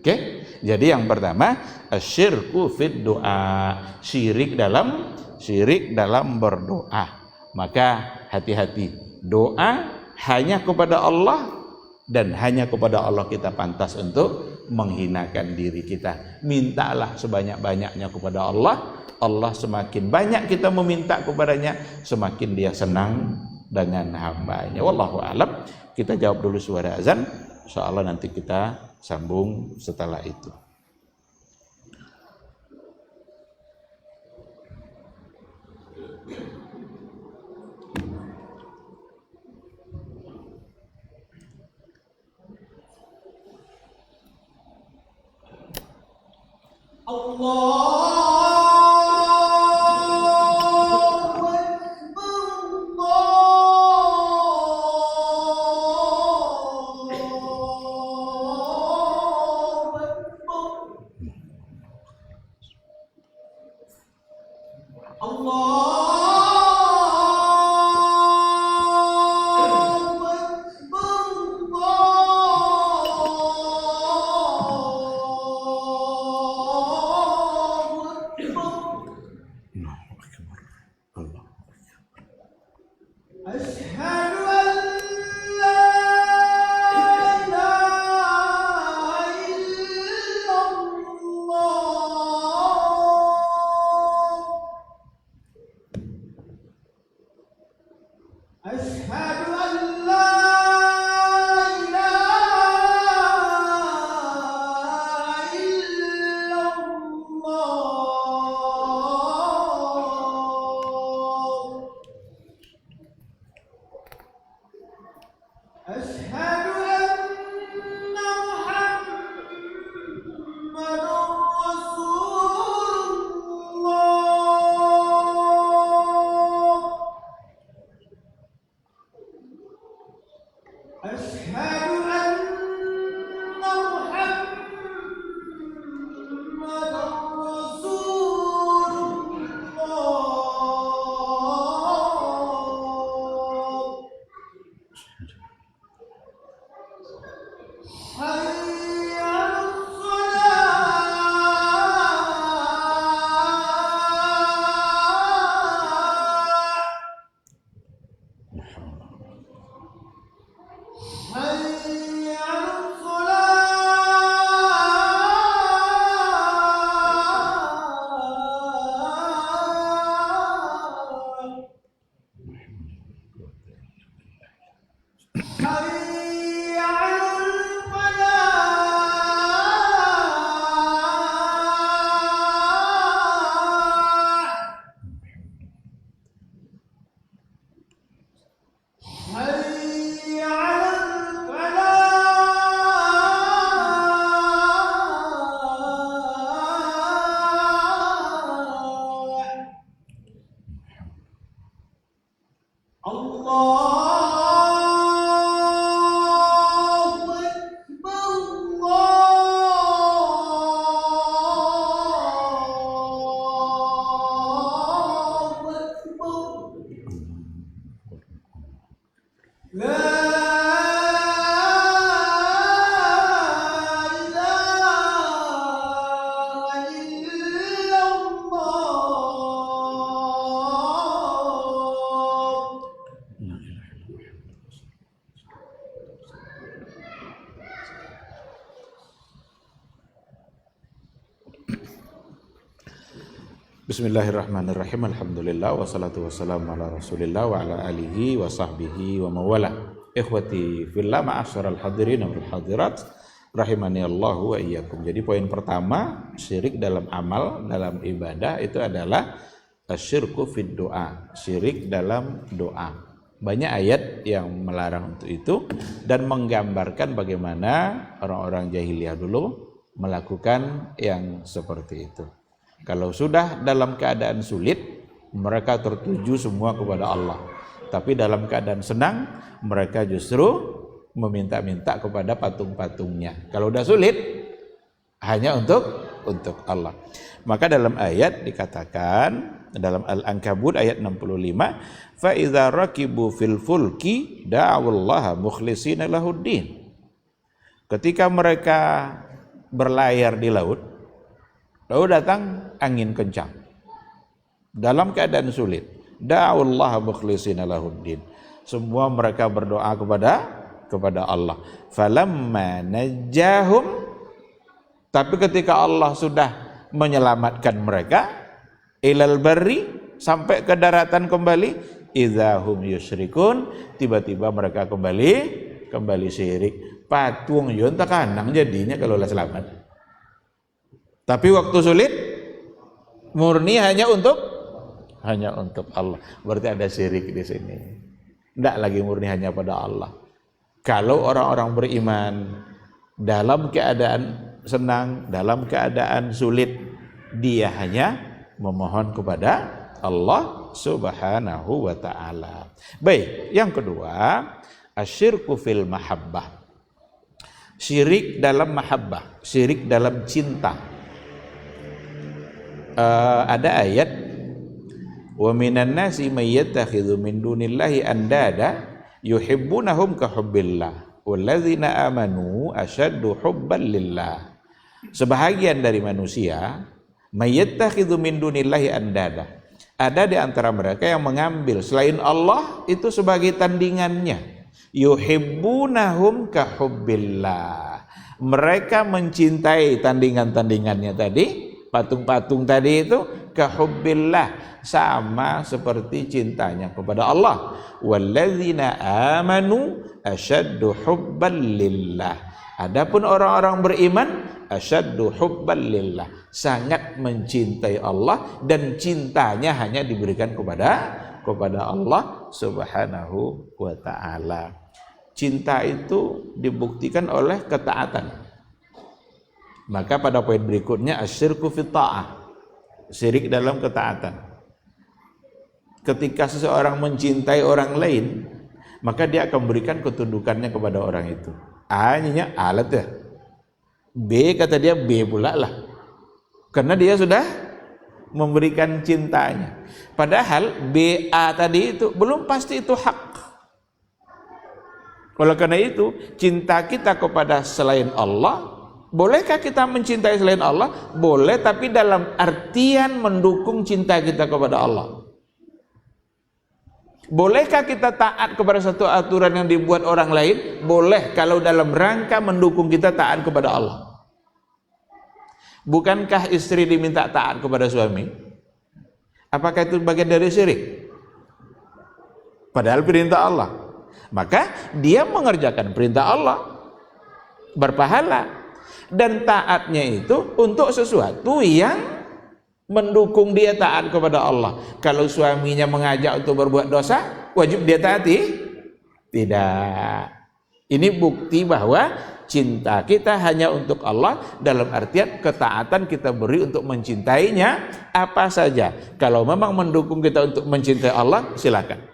Oke? Jadi yang pertama, asyirku fid doa, syirik dalam berdoa. Maka hati-hati, doa hanya kepada Allah dan hanya kepada Allah kita pantas untuk menghinakan diri kita. Mintalah sebanyak-banyaknya kepada Allah. Allah semakin banyak kita meminta kepadanya, semakin dia senang dengan hambanya. Wallahu a'lam. Kita jawab dulu suara azan. Insyaallah nanti kita sambung setelah itu. Bismillahirrahmanirrahim. Alhamdulillah wassalatu wassalamu ala Rasulillah wa ala alihi wa sahbihi wa mawala. Ikhwati fillah, ma'asyiral hadirin wal hadirat, rahimani Allah wa iyyakum. Jadi poin pertama, syirik dalam amal, dalam ibadah itu adalah asyirku fid doa, syirik dalam doa. Banyak ayat yang melarang untuk itu dan menggambarkan bagaimana orang-orang jahiliyah dulu melakukan yang seperti itu. Kalau sudah dalam keadaan sulit, mereka tertuju semua kepada Allah. Tapi dalam keadaan senang, mereka justru meminta-minta kepada patung-patungnya. Kalau udah sulit, hanya untuk Allah. Maka dalam ayat dikatakan dalam Al-Ankabut ayat 65, fa idza rakibu fil fulki da'awallaha mukhlishina lahuddin. Ketika mereka berlayar di laut, lalu datang angin kencang. Dalam keadaan sulit, da'awallaha mukhlishina lahuddin. Semua mereka berdoa kepada Allah. Falamma najjahum, tapi ketika Allah sudah menyelamatkan mereka, ilal barri, sampai ke daratan kembali, idzahum yusyrikun, tiba-tiba mereka kembali syirik. Patung yo entak kanang jadinya kalau lah selamat. Tapi waktu sulit murni hanya untuk Allah. Berarti ada syirik di sini. Tidak lagi murni hanya pada Allah. Kalau orang-orang beriman dalam keadaan senang, dalam keadaan sulit, dia hanya memohon kepada Allah Subhanahu wa ta'ala. Baik, yang kedua, asyirku fil mahabbah. Syirik dalam mahabbah, syirik dalam cinta. Ada ayat, wa minan nasi may yattakhidhu min dunillahi andada yuhibbunahum ka hubbillah walladzina amanu asyaddu hubban lillah. Sebahagian dari manusia mayyattakhidhu min dunillahi andada. Ada di antara mereka yang mengambil selain Allah itu sebagai tandingannya. Yuhibbunahum ka hubbillah. Mereka mencintai tandingan-tandingannya tadi, patung-patung tadi itu ka hubbillah, sama seperti cintanya kepada Allah. Walladzina amanu asyaddu hubban lillah. Adapun orang-orang beriman asyaddu hubban lillah, sangat mencintai Allah dan cintanya hanya diberikan kepada Allah Subhanahu wa ta'ala. Cinta itu dibuktikan oleh ketaatan. Maka pada poin berikutnya asyirku fit ta'ah, syirik dalam ketaatan. Ketika seseorang mencintai orang lain, maka dia akan berikan ketundukannya kepada orang itu. A-nya alat ya, B kata dia B pula lah, karena dia sudah memberikan cintanya. Padahal BA tadi itu belum pasti itu hak. Oleh karena itu, cinta kita kepada selain Allah, bolehkah kita mencintai selain Allah? Boleh, tapi dalam artian mendukung cinta kita kepada Allah. Bolehkah kita taat kepada satu aturan yang dibuat orang lain? Boleh, kalau dalam rangka mendukung kita taat kepada Allah. Bukankah istri diminta taat kepada suami? Apakah itu bagian dari syirik? Padahal perintah Allah. Maka dia mengerjakan perintah Allah, berpahala. Dan taatnya itu untuk sesuatu yang mendukung dia taat kepada Allah. Kalau suaminya mengajak untuk berbuat dosa, wajib dia taati? Tidak. Ini bukti bahwa cinta kita hanya untuk Allah, dalam artian ketaatan kita beri untuk mencintainya apa saja. Kalau memang mendukung kita untuk mencintai Allah, silakan.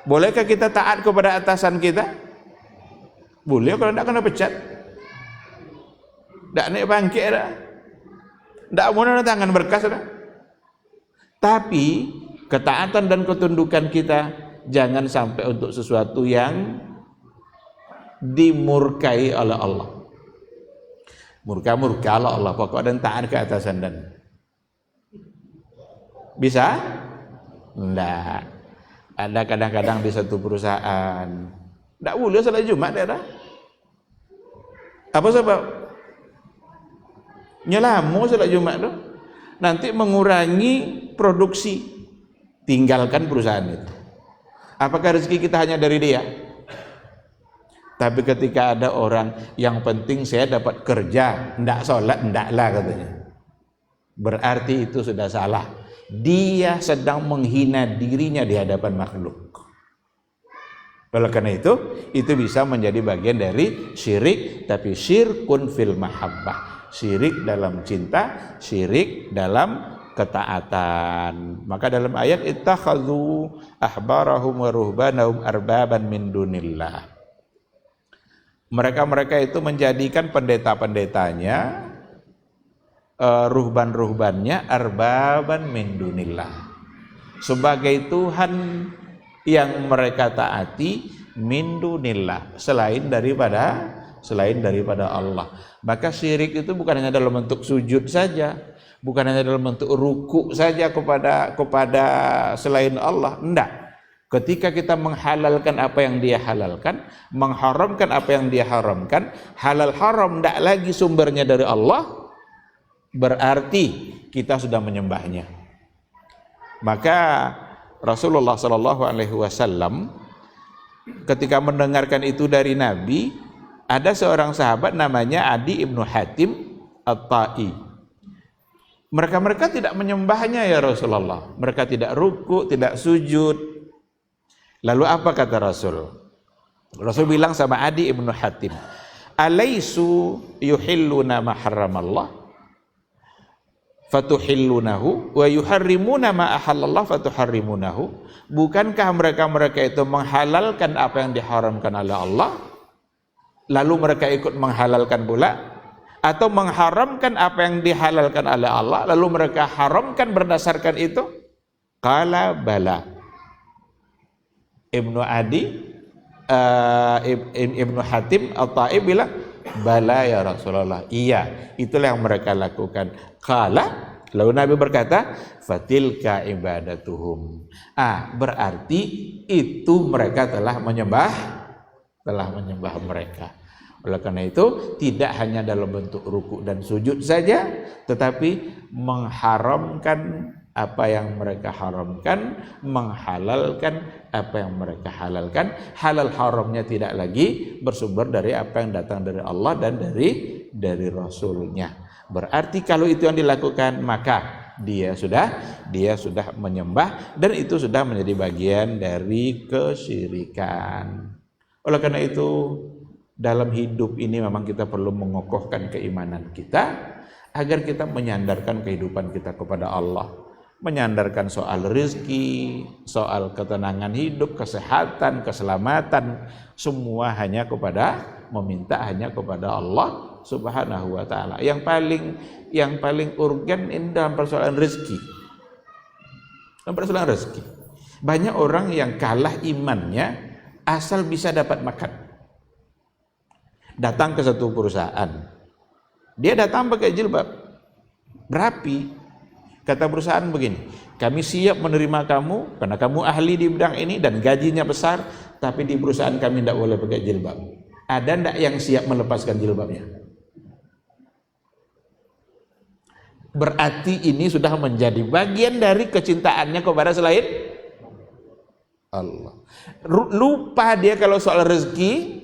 Bolehkah kita taat kepada atasan kita? Boleh, kalau tidak kena pecat. Tidak naik bangkit dah. Tidak mau tangan berkas dah. Tapi ketaatan dan ketundukan kita jangan sampai untuk sesuatu yang dimurkai oleh Allah. Murka oleh Allah, pokok dan taat ke atasan dan bisa? Tidak. Ada kadang-kadang di satu perusahaan tidak boleh salat Jumat dah. Apa sebab? Nyelamu salat Jumat tu nanti mengurangi produksi, tinggalkan perusahaan itu. Apakah rezeki kita hanya dari dia? Tapi ketika ada orang yang penting saya dapat kerja, ndak sholat, ndaklah katanya, berarti itu sudah salah. dia sedang menghina dirinya di hadapan makhluk. Oleh karena itu bisa menjadi bagian dari syirik, tapi syirkun fil mahabbah, syirik dalam cinta, syirik dalam ketaatan. Maka dalam ayat ittakhadhu ahbarahum wa ruhbanahum arbaban min dunillah, mereka itu menjadikan pendeta-pendetanya, ruhban-ruhbannya arbaban min dunillah, sebagai Tuhan yang mereka taati, min dunillah, selain daripada Allah. Maka syirik itu bukan hanya dalam bentuk sujud saja, bukan hanya dalam bentuk ruku saja kepada selain Allah. Enggak. Ketika kita menghalalkan apa yang dia halalkan, mengharamkan apa yang dia haramkan, halal haram enggak lagi sumbernya dari Allah, berarti kita sudah menyembahnya. Maka Rasulullah Shallallahu Alaihi Wasallam ketika mendengarkan itu dari Nabi, ada seorang sahabat namanya Adi ibnu Hatim At-Tai. Mereka tidak menyembahnya ya Rasulullah. Mereka tidak ruku, tidak sujud. Lalu apa kata Rasul? Rasul bilang sama Adi ibnu Hatim, alaisu yuhilluna ma harramallah fatuhillunahu wa yuharrimuna ma ahallallah fatuharrimunahu. Bukankah mereka itu menghalalkan apa yang diharamkan oleh Allah, lalu mereka ikut menghalalkan pula, atau mengharamkan apa yang dihalalkan oleh Allah lalu mereka haramkan berdasarkan itu? Qala bala. Ibnu Hatim At-Tai bilang, bala ya Rasulullah, iya, itulah yang mereka lakukan. Qala, lalu Nabi berkata, fatilka ibadatuhum. Berarti itu mereka telah menyembah mereka. Oleh karena itu tidak hanya dalam bentuk ruku dan sujud saja, tetapi mengharamkan apa yang mereka haramkan, menghalalkan apa yang mereka halalkan. Halal haramnya tidak lagi bersumber dari apa yang datang dari Allah dan dari Rasulnya. Berarti kalau itu yang dilakukan, maka dia sudah menyembah, dan itu sudah menjadi bagian dari kesyirikan. Oleh karena itu dalam hidup ini memang kita perlu mengokohkan keimanan kita agar kita menyandarkan kehidupan kita kepada Allah, menyandarkan soal rezeki, soal ketenangan hidup, kesehatan, keselamatan, semua meminta hanya kepada Allah Subhanahu wa taala. Yang paling urgen ini dalam persoalan rezeki. Dalam persoalan rezeki, banyak orang yang kalah imannya asal bisa dapat makan. Datang ke satu perusahaan, dia datang pakai jilbab berapi. Kata perusahaan begini, kami siap menerima kamu karena kamu ahli di bidang ini dan gajinya besar, tapi di perusahaan kami tidak boleh pakai jilbab. Ada tidak yang siap melepaskan jilbabnya? Berarti ini sudah menjadi bagian dari kecintaannya kepada selain Allah. Lupa dia kalau soal rezeki.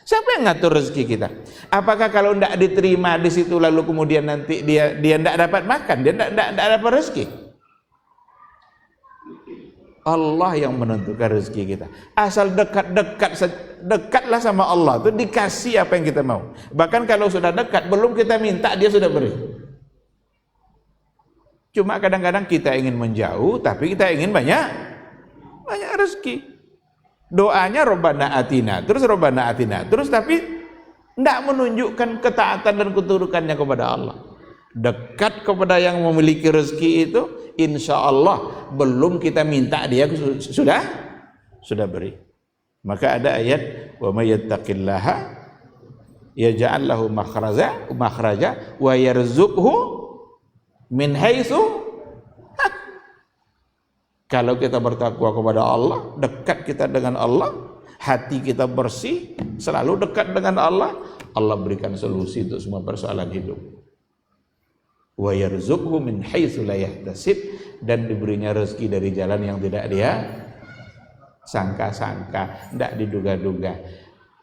Siapa yang ngatur rezeki kita? Apakah kalau tidak diterima di situ lalu kemudian nanti dia tidak dapat makan, dia tidak dapat rezeki? Allah yang menentukan rezeki kita. Asal dekatlah sama Allah, itu dikasih apa yang kita mau. Bahkan kalau sudah dekat, belum kita minta, dia sudah beri. Cuma kadang-kadang kita ingin menjauh, tapi kita ingin banyak rezeki. Doanya Robbana Atina, terus tapi tidak menunjukkan ketaatan dan keturukannya kepada Allah. Dekat kepada yang memiliki rezeki itu, insya Allah belum kita minta dia sudah beri. Maka ada ayat, wa may yattaqillaha yaj'al lahu makhraja wa yarzuqhu min haitsu. Kalau kita bertakwa kepada Allah, dekat kita dengan Allah, hati kita bersih, selalu dekat dengan Allah, Allah berikan solusi untuk semua persoalan hidup. Wa yarzuqhu min haitsu la yahtasib, dan diberinya rezeki dari jalan yang tidak dia sangka-sangka, tidak diduga-duga.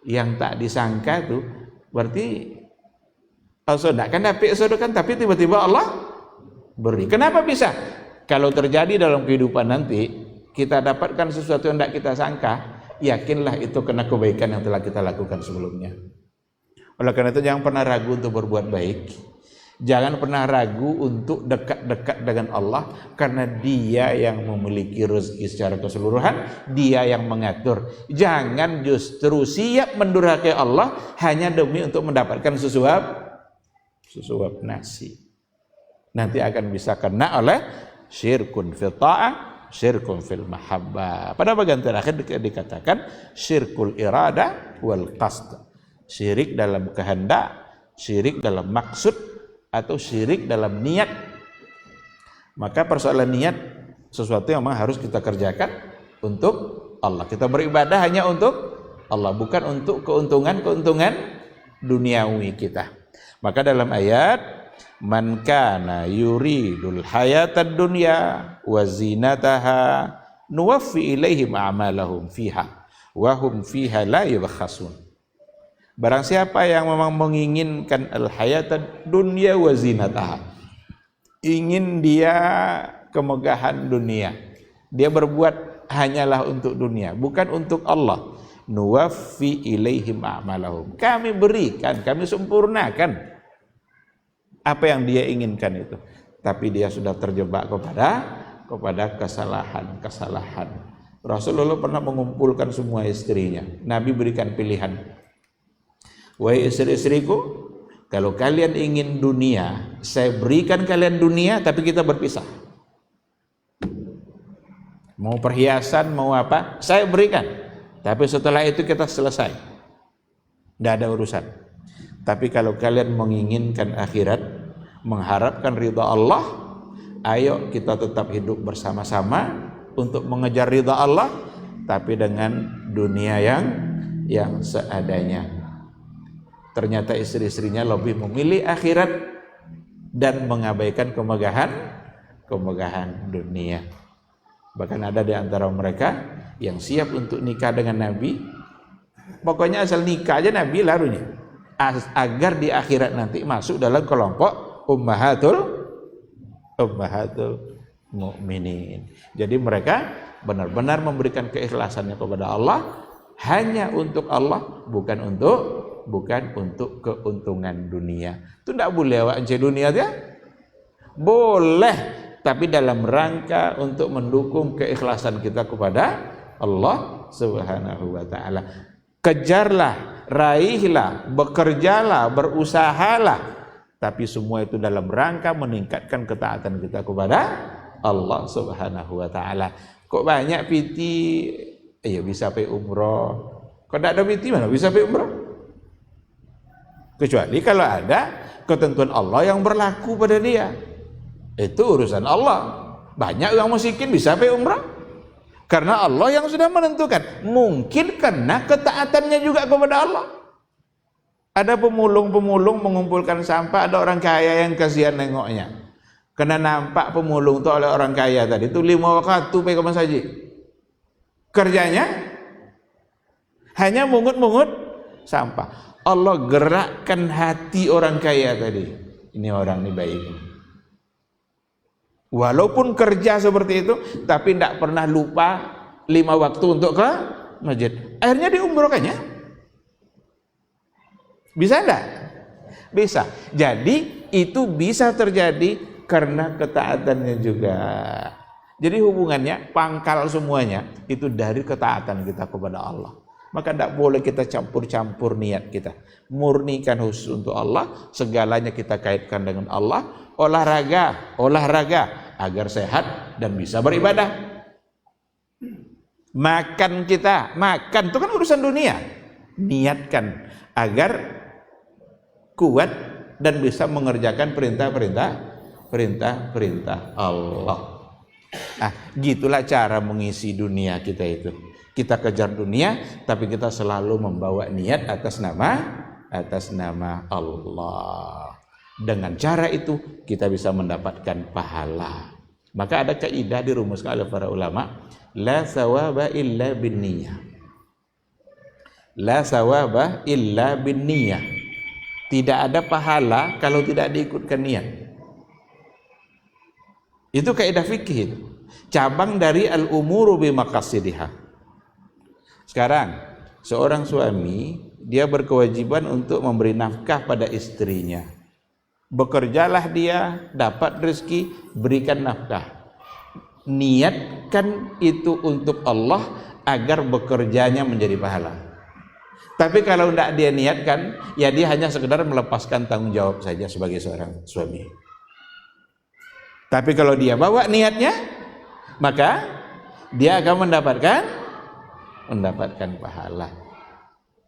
Yang tak disangka itu berarti tidak kan dapat sodokan, tapi tiba-tiba Allah beri. Kenapa bisa? Kalau terjadi dalam kehidupan nanti, kita dapatkan sesuatu yang tidak kita sangka, yakinlah itu karena kebaikan yang telah kita lakukan sebelumnya. Oleh karena itu jangan pernah ragu untuk berbuat baik. Jangan pernah ragu untuk dekat-dekat dengan Allah, karena Dia yang memiliki rezeki secara keseluruhan, Dia yang mengatur. Jangan justru siap mendurhakai Allah hanya demi untuk mendapatkan sesuap nasi. Nanti akan bisa kena oleh syirkun fil ta'ah, syirkun fil mahabbah. Pada bagian terakhir dikatakan syirkul irada wal qasd. Syirik dalam kehendak, syirik dalam maksud, atau syirik dalam niat. Maka persoalan niat sesuatu yang memang harus kita kerjakan untuk Allah. Kita beribadah hanya untuk Allah, bukan untuk keuntungan duniawi kita. Maka dalam ayat, man kana yuridul hayatad dunya wa zinataha nuwaffi ilaihim a'malahum fiha wa hum fiha la yubkhasun. Barang siapa yang memang menginginkan al-hayatad dunya wa zinataha, ingin dia kemegahan dunia, dia berbuat hanyalah untuk dunia, bukan untuk Allah. Nuwaffi ilaihim a'malahum, kami berikan, kami sempurnakan apa yang dia inginkan itu. Tapi dia sudah terjebak kepada kesalahan. Rasulullah pernah mengumpulkan semua istrinya. Nabi berikan pilihan, wahai istri-istriku, kalau kalian ingin dunia, saya berikan kalian dunia, tapi kita berpisah. Mau perhiasan, mau apa, saya berikan, tapi setelah itu kita selesai, tidak ada urusan. Tapi kalau kalian menginginkan akhirat, mengharapkan ridha Allah, ayo kita tetap hidup bersama-sama untuk mengejar ridha Allah, tapi dengan dunia yang seadanya. Ternyata istri-istrinya lebih memilih akhirat dan mengabaikan kemegahan dunia. Bahkan ada di antara mereka yang siap untuk nikah dengan Nabi. Pokoknya asal nikah aja Nabi larunya, agar di akhirat nanti masuk dalam kelompok ummahatul mukminin. Jadi mereka benar-benar memberikan keikhlasannya kepada Allah, hanya untuk Allah, bukan untuk keuntungan dunia. Itu tidak boleh awak encik dunia dia. Boleh, tapi dalam rangka untuk mendukung keikhlasan kita kepada Allah Subhanahu wa taala. Kejarlah, raihlah, bekerjalah, berusahalah, tapi semua itu dalam rangka meningkatkan ketaatan kita kepada Allah Subhanahu wa taala. Kok banyak piti bisa pergi umroh. Kok tidak ada piti mana bisa pergi umroh? Kecuali kalau ada ketentuan Allah yang berlaku pada dia. Itu urusan Allah. Banyak orang musyrikin bisa pergi umrah karena Allah yang sudah menentukan. Mungkin karena ketaatannya juga kepada Allah. Ada pemulung mengumpulkan sampah, ada orang kaya yang kasihan nengoknya. Karena nampak pemulung itu oleh orang kaya tadi itu 5 waktu pergi ke masjid. Kerjanya hanya mungut-mungut sampah. Allah gerakkan hati orang kaya tadi. Ini orang ini baik. Walaupun kerja seperti itu, tapi tidak pernah lupa 5 waktu untuk ke masjid. Akhirnya diumrohkannya. Bisa enggak? Bisa. Jadi itu bisa terjadi karena ketaatannya juga. Jadi hubungannya, pangkal semuanya itu dari ketaatan kita kepada Allah. Maka tidak boleh kita campur-campur niat kita. Murnikan khusus untuk Allah, segalanya kita kaitkan dengan Allah. Olahraga agar sehat dan bisa beribadah. Makan itu kan urusan dunia. Niatkan agar kuat dan bisa mengerjakan perintah Allah. Gitulah cara mengisi dunia kita itu. Kita kejar dunia, tapi kita selalu membawa niat atas nama Allah. Dengan cara itu kita bisa mendapatkan pahala. Maka ada kaidah dirumuskan oleh para ulama, la sawaba illa binniyah. La sawaba illa binniyah. Tidak ada pahala kalau tidak diikutkan niat. Itu kaidah fikih itu. Cabang dari al-umuru bi maqasidiha. Sekarang, seorang suami dia berkewajiban untuk memberi nafkah pada istrinya. Bekerjalah dia, dapat rezeki, berikan nafkah. Niatkan itu untuk Allah agar bekerjanya menjadi pahala. Tapi kalau tidak dia niatkan, ya dia hanya sekedar melepaskan tanggung jawab saja sebagai seorang suami. Tapi kalau dia bawa niatnya, maka dia akan mendapatkan pahala.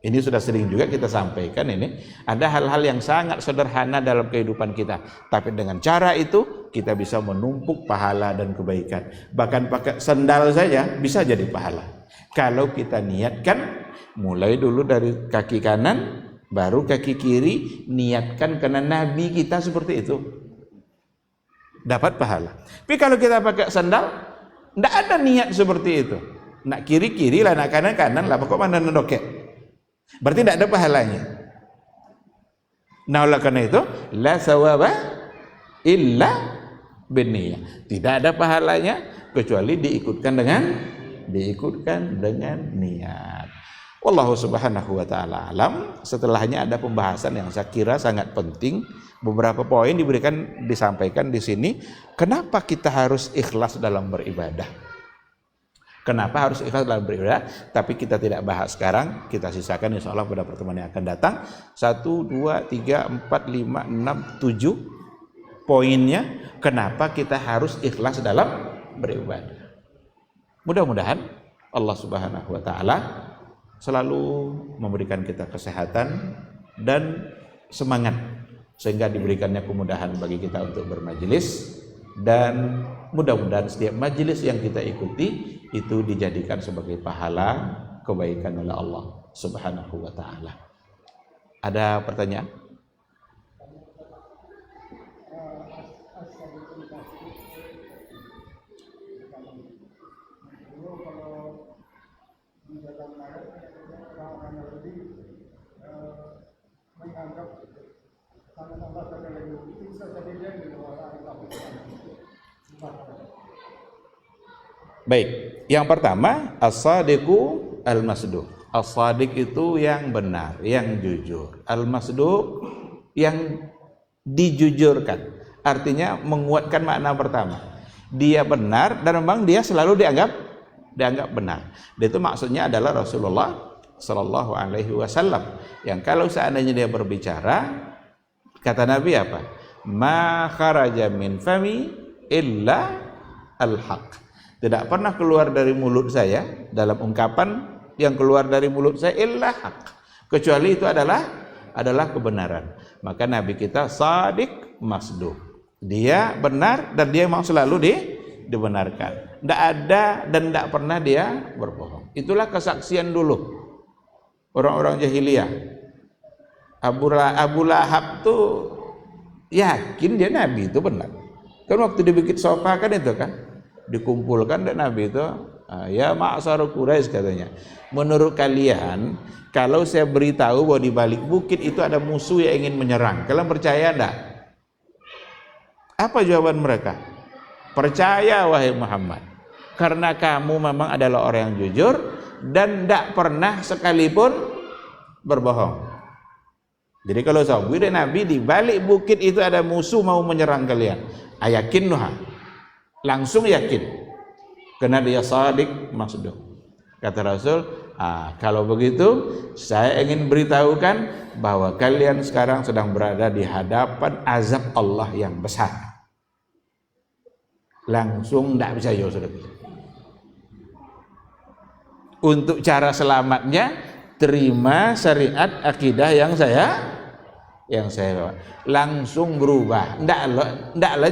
Ini sudah sering juga kita sampaikan ini. Ada hal-hal yang sangat sederhana dalam kehidupan kita, tapi dengan cara itu kita bisa menumpuk pahala dan kebaikan. Bahkan pakai sandal saja bisa jadi pahala. Kalau kita niatkan, mulai dulu dari kaki kanan, baru kaki kiri, niatkan karena Nabi kita seperti itu. Dapat pahala. Tapi kalau kita pakai sandal, tidak ada niat seperti itu. Nak kiri-kiri lah, nak kanan-kanan lah, pokok mana nendokek. Berarti tidak ada pahalanya. Nah, oleh karena itu, la sawaba illa binniyah. Tidak ada pahalanya kecuali diikutkan dengan niat. Wallahu subhanahu wa ta'ala alam. Setelahnya ada pembahasan yang saya kira sangat penting. Beberapa poin disampaikan di sini. Kenapa kita harus ikhlas dalam beribadah? Kenapa harus ikhlas dalam beribadah? Tapi kita tidak bahas sekarang. Kita sisakan insya Allah pada pertemuan yang akan datang. 1, 2, 3, 4, 5, 6, 7 poinnya. Kenapa kita harus ikhlas dalam beribadah? Mudah-mudahan Allah subhanahu wa ta'ala selalu memberikan kita kesehatan dan semangat sehingga diberikannya kemudahan bagi kita untuk bermajelis, dan mudah-mudahan setiap majelis yang kita ikuti itu dijadikan sebagai pahala kebaikan oleh Allah subhanahu wa ta'ala. Ada pertanyaan? Baik, yang pertama as-sadiqu al-masduq. As-sadiq itu yang benar, yang jujur. Al-masduq yang dijujurkan. Artinya menguatkan makna pertama. Dia benar dan memang dia selalu dianggap benar. Dan itu maksudnya adalah Rasulullah sallallahu alaihi wasallam yang kalau seandainya dia berbicara, kata Nabi apa? Ma kharaja min fami illa al-haq. Tidak pernah keluar dari mulut saya dalam ungkapan yang keluar dari mulut saya illa haq, kecuali itu adalah kebenaran. Maka Nabi kita sadiq masduq. Dia benar dan dia mau selalu dibenarkan. Tidak ada dan tidak pernah dia berbohong. Itulah kesaksian dulu orang-orang jahiliyah. Abu Lahab tuh yakin dia Nabi itu benar. Kan waktu dibikin sofa kan itu kan dikumpulkan dan Nabi itu, ya ma'syar Quraisy katanya, menurut kalian kalau saya beritahu bahwa di balik bukit itu ada musuh yang ingin menyerang, kalian percaya enggak? Apa jawaban mereka? Percaya wahai Muhammad, karena kamu memang adalah orang yang jujur dan tidak pernah sekalipun berbohong. Jadi kalau sahabat Nabi di balik bukit itu ada musuh mau menyerang kalian, ayakin nuha, langsung yakin, karena dia sadiq masduq. Kata Rasul, kalau begitu saya ingin beritahukan bahwa kalian sekarang sedang berada di hadapan azab Allah yang besar. Langsung tidak bisa jauh. Untuk cara selamatnya, terima syariat akidah yang saya bawa. Langsung berubah. Ndaklah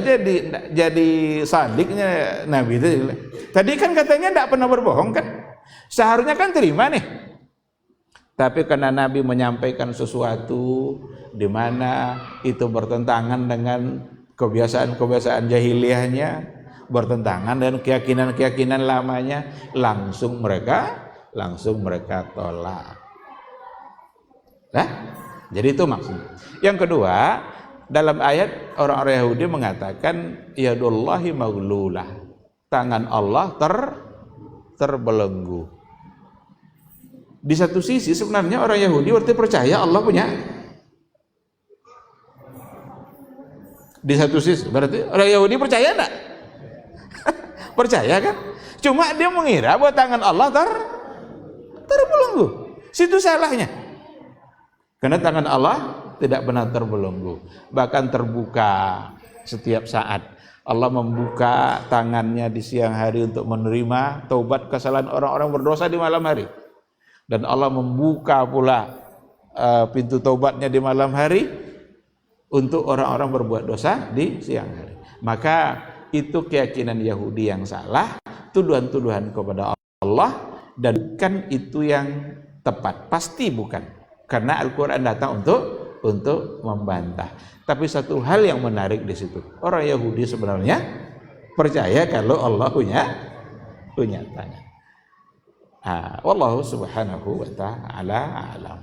jadi sadiknya Nabi itu. Tadi kan katanya tidak pernah berbohong kan? Seharusnya kan terima nih. Tapi karena Nabi menyampaikan sesuatu di mana itu bertentangan dengan kebiasaan-kebiasaan jahiliyahnya, bertentangan dengan keyakinan-keyakinan lamanya, langsung mereka tolak. Nah, jadi itu maksudnya. Yang kedua, dalam ayat orang-orang Yahudi mengatakan yadullahi maghlulah, tangan Allah terbelenggu. Di satu sisi sebenarnya orang Yahudi berarti percaya Allah punya. Di satu sisi berarti orang Yahudi percaya enggak? Percaya kan? Cuma dia mengira bahwa tangan Allah terbelenggu. Situ salahnya. Karena tangan Allah tidak benar terbelenggu, bahkan terbuka setiap saat. Allah membuka tangannya di siang hari untuk menerima taubat kesalahan orang-orang berdosa di malam hari. Dan Allah membuka pula pintu taubatnya di malam hari untuk orang-orang berbuat dosa di siang hari. Maka itu keyakinan Yahudi yang salah, tuduhan-tuduhan kepada Allah, dan bukan itu yang tepat, pasti bukan. Karena Al-Quran datang untuk membantah. Tapi satu hal yang menarik di situ, orang Yahudi sebenarnya percaya kalau Allah punya tangan. Wallahu subhanahu wa ta'ala alam.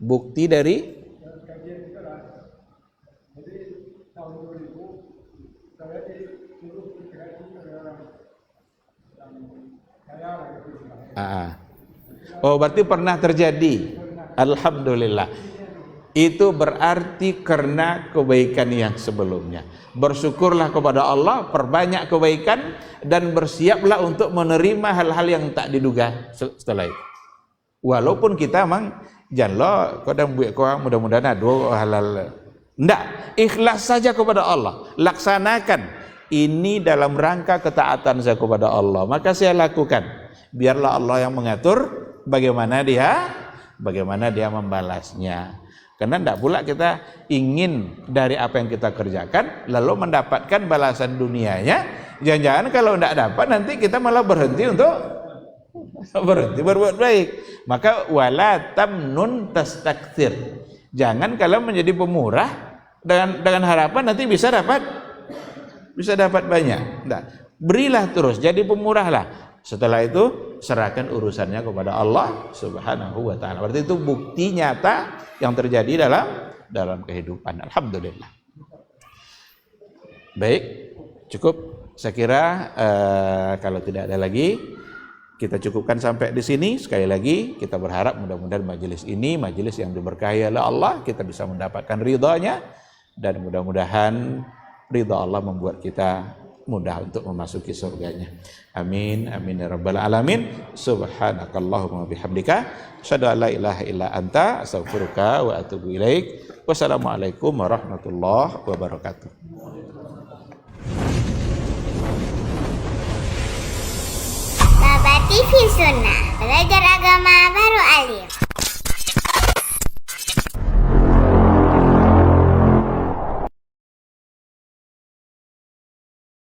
Bukti dari Oh, berarti pernah terjadi. Alhamdulillah. Itu berarti karena kebaikan yang sebelumnya. Bersyukurlah kepada Allah, perbanyak kebaikan, dan bersiaplah untuk menerima hal-hal yang tak diduga setelah itu. Walaupun kita memang jangan kadang buat kau mudah-mudahan ada halal. Enggak, ikhlas saja kepada Allah. Laksanakan. Ini dalam rangka ketaatan saya kepada Allah, maka saya lakukan. Biarlah Allah yang mengatur bagaimana dia membalasnya. Karena tidak pula kita ingin dari apa yang kita kerjakan lalu mendapatkan balasan dunianya. Jangan-jangan kalau tidak dapat nanti kita malah berhenti berbuat baik. Maka wala tamnun tastakthir. Jangan kalau menjadi pemurah dengan harapan nanti bisa dapat banyak. Nah, berilah terus, jadi pemurahlah. Setelah itu serahkan urusannya kepada Allah Subhanahu wa ta'ala. Berarti itu bukti nyata yang terjadi dalam kehidupan. Alhamdulillah. Baik, cukup. Saya kira kalau tidak ada lagi, kita cukupkan sampai di sini. Sekali lagi kita berharap mudah-mudahan majelis ini majelis yang diberkahi oleh Allah, kita bisa mendapatkan ridhanya, dan mudah-mudahan ridha Allah membuat kita mudah untuk memasuki surganya. Amin amin ya rabbal alamin. Subhanakallahumma bihamdika asyhadu an la ilaha illa anta astaghfiruka wa atubu ilaik. Wassalamualaikum warahmatullahi wabarakatuh. Baba TV Sunnah, belajar agama baru alim.